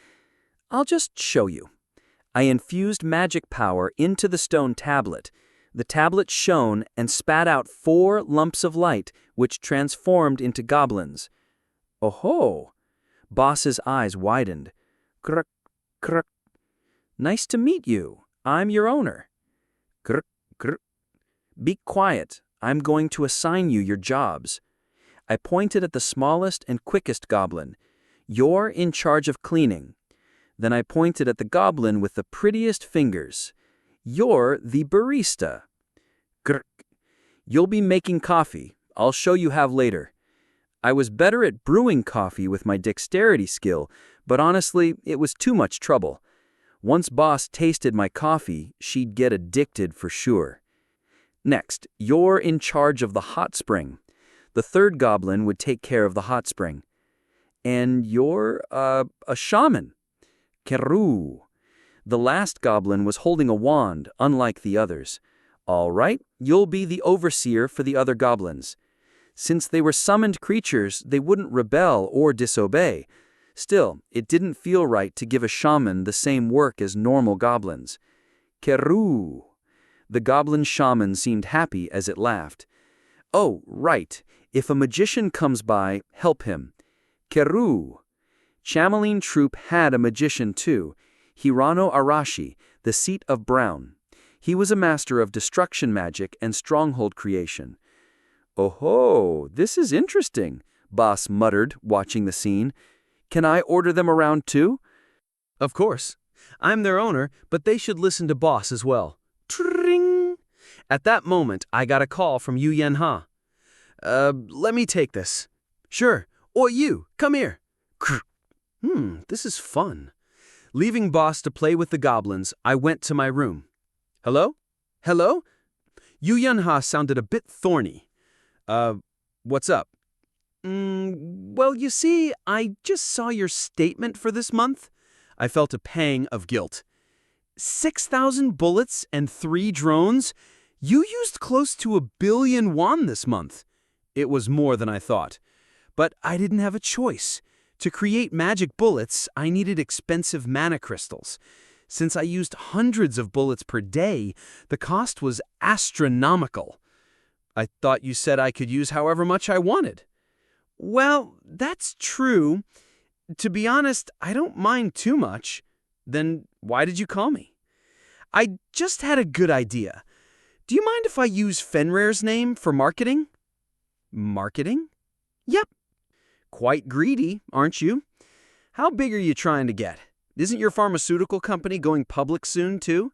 I'll just show you. I infused magic power into the stone tablet. The tablet shone and spat out 4 lumps of light, which transformed into goblins. Oh-ho! Boss's eyes widened. Kruk, kruk. Nice to meet you. I'm your owner. Kruk, kruk. Be quiet. I'm going to assign you your jobs. I pointed at the smallest and quickest goblin. You're in charge of cleaning. Then I pointed at the goblin with the prettiest fingers. You're the barista. Grr. You'll be making coffee. I'll show you how later. I was better at brewing coffee with my dexterity skill, but honestly, it was too much trouble. Once Boss tasted my coffee, she'd get addicted for sure. Next, you're in charge of the hot spring. The third goblin would take care of the hot spring. And you're, a shaman. Keru. The last goblin was holding a wand, unlike the others. All right, you'll be the overseer for the other goblins. Since they were summoned creatures, they wouldn't rebel or disobey. Still, it didn't feel right to give a shaman the same work as normal goblins. Keru. The goblin shaman seemed happy as it laughed. Oh, right. If a magician comes by, help him. Keru. Chameline Troop had a magician too, Hirano Arashi, the seat of Brown. He was a master of destruction magic and stronghold creation. Oh-ho, this is interesting, Boss muttered, watching the scene. Can I order them around too? Of course. I'm their owner, but they should listen to Boss as well. Tring! At that moment, I got a call from Yu Yanha. Let me take this. Sure. Or you, come here. This is fun. Leaving Boss to play with the goblins, I went to my room. Hello? Hello? Yu Yanha sounded a bit thorny. What's up? Well, you see, I just saw your statement for this month. I felt a pang of guilt. 6,000 bullets and 3 drones? You used close to 1 billion won this month. It was more than I thought. But I didn't have a choice. To create magic bullets, I needed expensive mana crystals. Since I used hundreds of bullets per day, the cost was astronomical. I thought you said I could use however much I wanted. Well, that's true. To be honest, I don't mind too much. Then why did you call me? I just had a good idea. Do you mind if I use Fenrir's name for marketing? Marketing? Yep. Quite greedy, aren't you? How big are you trying to get? Isn't your pharmaceutical company going public soon, too?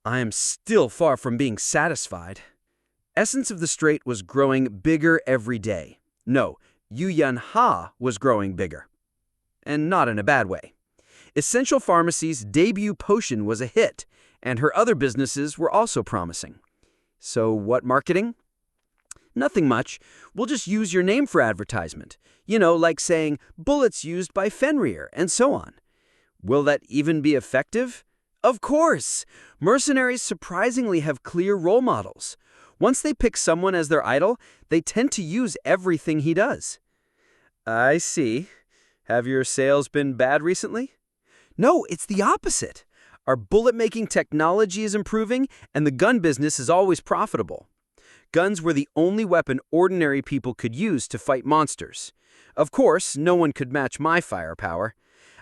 I am still far from being satisfied. Essence of the Strait was growing bigger every day. No, Yu Yanha was growing bigger. And not in a bad way. Essential Pharmacy's debut potion was a hit, and her other businesses were also promising. So what marketing? Nothing much. We'll just use your name for advertisement. You know, like saying, bullets used by Fenrir, and so on. Will that even be effective? Of course! Mercenaries surprisingly have clear role models. Once they pick someone as their idol, they tend to use everything he does. I see. Have your sales been bad recently? No, it's the opposite. Our bullet-making technology is improving, and the gun business is always profitable. Guns were the only weapon ordinary people could use to fight monsters. Of course, no one could match my firepower.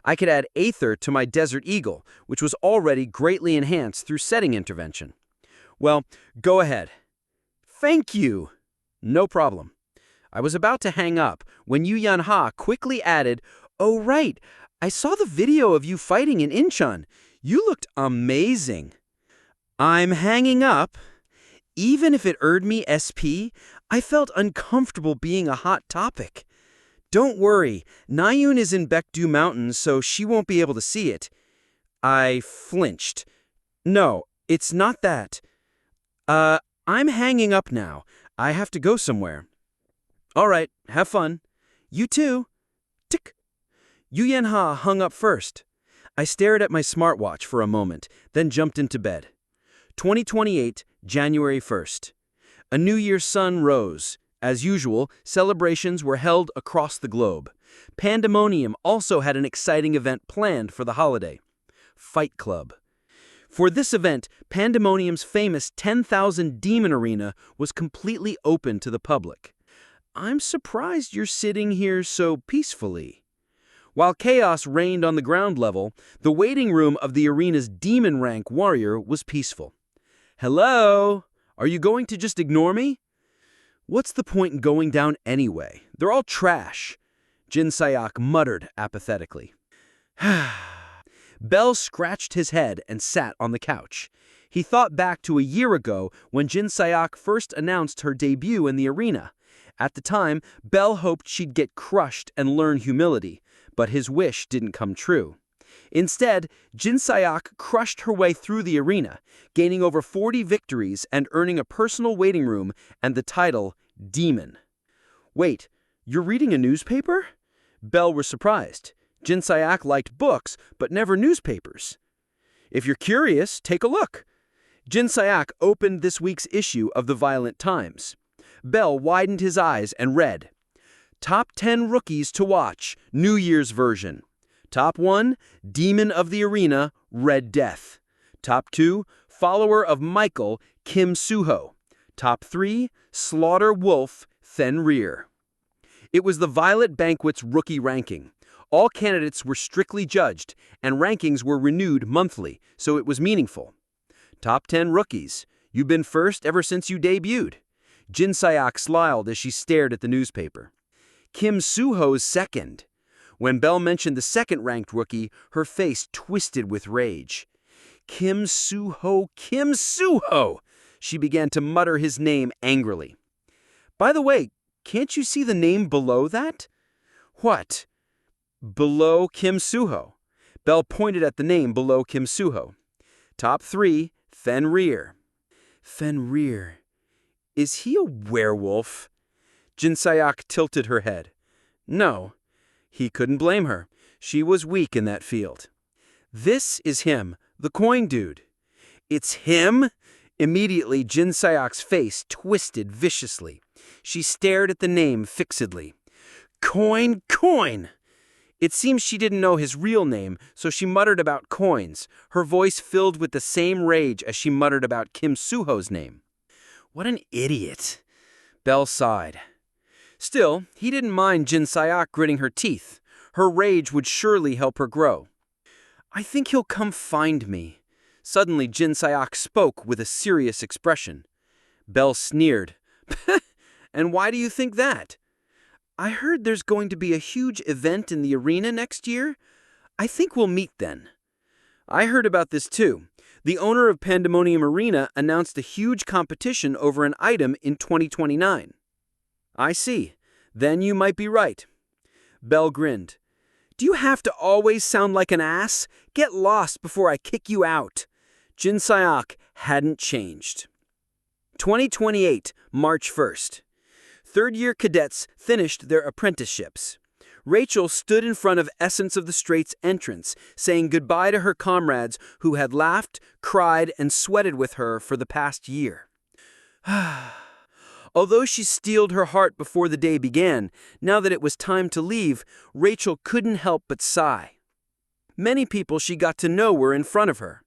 I could add Aether to my Desert Eagle, which was already greatly enhanced through setting intervention. Well, go ahead. Thank you. No problem. I was about to hang up when Yu Yanha quickly added, oh right, I saw the video of you fighting in Incheon. You looked amazing. I'm hanging up. Even if it earned me SP, I felt uncomfortable being a hot topic. Don't worry, Nayun is in Baekdu Mountains, so she won't be able to see it. I flinched. No, it's not that. I'm hanging up now. I have to go somewhere. All right, have fun. You too. Tick. Yu Yanha hung up first. I stared at my smartwatch for a moment, then jumped into bed. 2028, January 1st. A New Year's sun rose. As usual, celebrations were held across the globe. Pandemonium also had an exciting event planned for the holiday. Fight Club. For this event, Pandemonium's famous 10,000 Demon Arena was completely open to the public. I'm surprised you're sitting here so peacefully. While chaos reigned on the ground level, the waiting room of the arena's demon rank warrior was peaceful. Hello? Are you going to just ignore me? What's the point in going down anyway? They're all trash. Jin Sayak muttered apathetically. Bell scratched his head and sat on the couch. He thought back to a year ago when Jin Sayak first announced her debut in the arena. At the time, Bell hoped she'd get crushed and learn humility, but his wish didn't come true. Instead, Jin Sayak crushed her way through the arena, gaining over 40 victories and earning a personal waiting room and the title Demon. Wait, you're reading a newspaper? Bell was surprised. Jin Sayak liked books, but never newspapers. If you're curious, take a look. Jin Sayak opened this week's issue of the Violent Times. Bell widened his eyes and read, Top 10 Rookies to Watch, New Year's Version. Top 1, Demon of the Arena, Red Death. Top 2, Follower of Michael, Kim Suho. Top 3, Slaughter Wolf, Fenrir. It was the Violet Banquet's rookie ranking. All candidates were strictly judged, and rankings were renewed monthly, so it was meaningful. Top 10 Rookies. You've been first ever since you debuted. Jin Sayak smiled as she stared at the newspaper. Kim Suho's second. When Bell mentioned the second-ranked rookie, her face twisted with rage. Kim Suho, Kim Suho! She began to mutter his name angrily. By the way, can't you see the name below that? What? Below Kim Suho. Bell pointed at the name below Kim Suho. Top 3, Fenrir. Fenrir. Is he a werewolf? Jin Sayak tilted her head. No. He couldn't blame her. She was weak in that field. This is him, the coin dude. It's him? Immediately, Jin Sayak's face twisted viciously. She stared at the name fixedly. Coin, coin! It seems she didn't know his real name, so she muttered about coins, her voice filled with the same rage as she muttered about Kim Suho's name. What an idiot. Bell sighed. Still, he didn't mind Jin Sayak gritting her teeth. Her rage would surely help her grow. I think he'll come find me. Suddenly, Jin Sayak spoke with a serious expression. Bell sneered. And why do you think that? I heard there's going to be a huge event in the arena next year. I think we'll meet then. I heard about this too. The owner of Pandemonium Arena announced a huge competition over an item in 2029. I see. Then you might be right. Bell grinned. Do you have to always sound like an ass? Get lost before I kick you out. Jin Sayak hadn't changed. 2028, March 1st. Third-year cadets finished their apprenticeships. Rachel stood in front of Essence of the Strait's entrance, saying goodbye to her comrades who had laughed, cried, and sweated with her for the past year. Although she steeled her heart before the day began, now that it was time to leave, Rachel couldn't help but sigh. Many people she got to know were in front of her.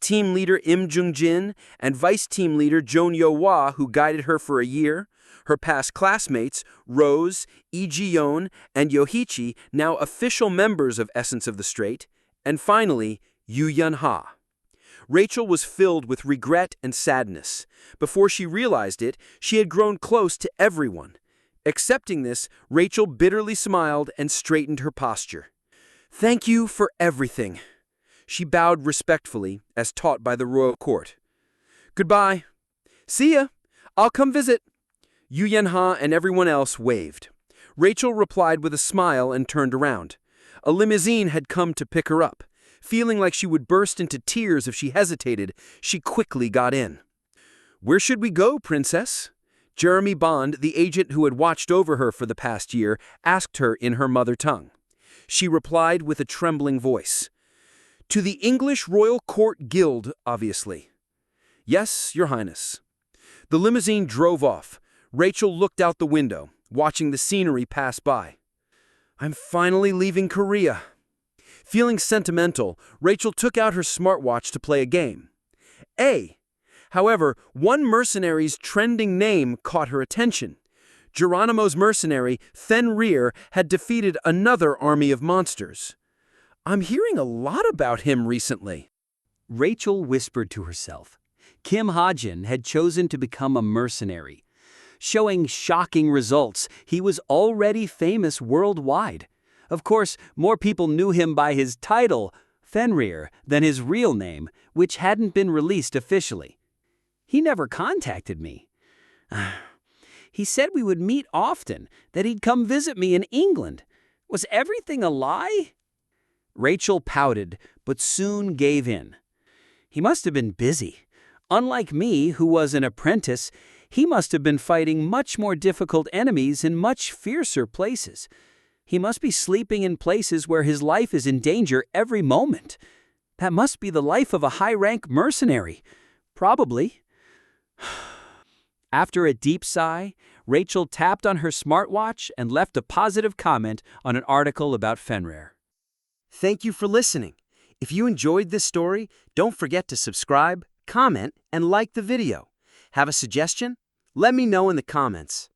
Team leader Im Jung-jin and vice team leader Jeon Yo-hwa, who guided her for a year, her past classmates, Rose, Lee Ji-yeon, and Yoichi, now official members of Essence of the Strait, and finally, Yu Yun-ha. Rachel was filled with regret and sadness. Before she realized it, she had grown close to everyone. Accepting this, Rachel bitterly smiled and straightened her posture. Thank you for everything. She bowed respectfully, as taught by the royal court. Goodbye. See ya. I'll come visit. Yu Yanha and everyone else waved. Rachel replied with a smile and turned around. A limousine had come to pick her up. Feeling like she would burst into tears if she hesitated, she quickly got in. Where should we go, princess? Jeremy Bond, the agent who had watched over her for the past year, asked her in her mother tongue. She replied with a trembling voice. To the English Royal Court Guild, obviously. Yes, Your Highness. The limousine drove off. Rachel looked out the window, watching the scenery pass by. I'm finally leaving Korea. Feeling sentimental, Rachel took out her smartwatch to play a game. However, one mercenary's trending name caught her attention. Geronimo's mercenary, Fenrir, had defeated another army of monsters. I'm hearing a lot about him recently. Rachel whispered to herself. Kim Hajin had chosen to become a mercenary. Showing shocking results, he was already famous worldwide. Of course, more people knew him by his title, Fenrir, than his real name, which hadn't been released officially. He never contacted me. He said we would meet often, that he'd come visit me in England. Was everything a lie? Rachel pouted, but soon gave in. He must have been busy. Unlike me, who was an apprentice, he must have been fighting much more difficult enemies in much fiercer places. He must be sleeping in places where his life is in danger every moment. That must be the life of a high-rank mercenary. Probably. After a deep sigh, Rachel tapped on her smartwatch and left a positive comment on an article about Fenrir. Thank you for listening. If you enjoyed this story, don't forget to subscribe, comment, and like the video. Have a suggestion? Let me know in the comments.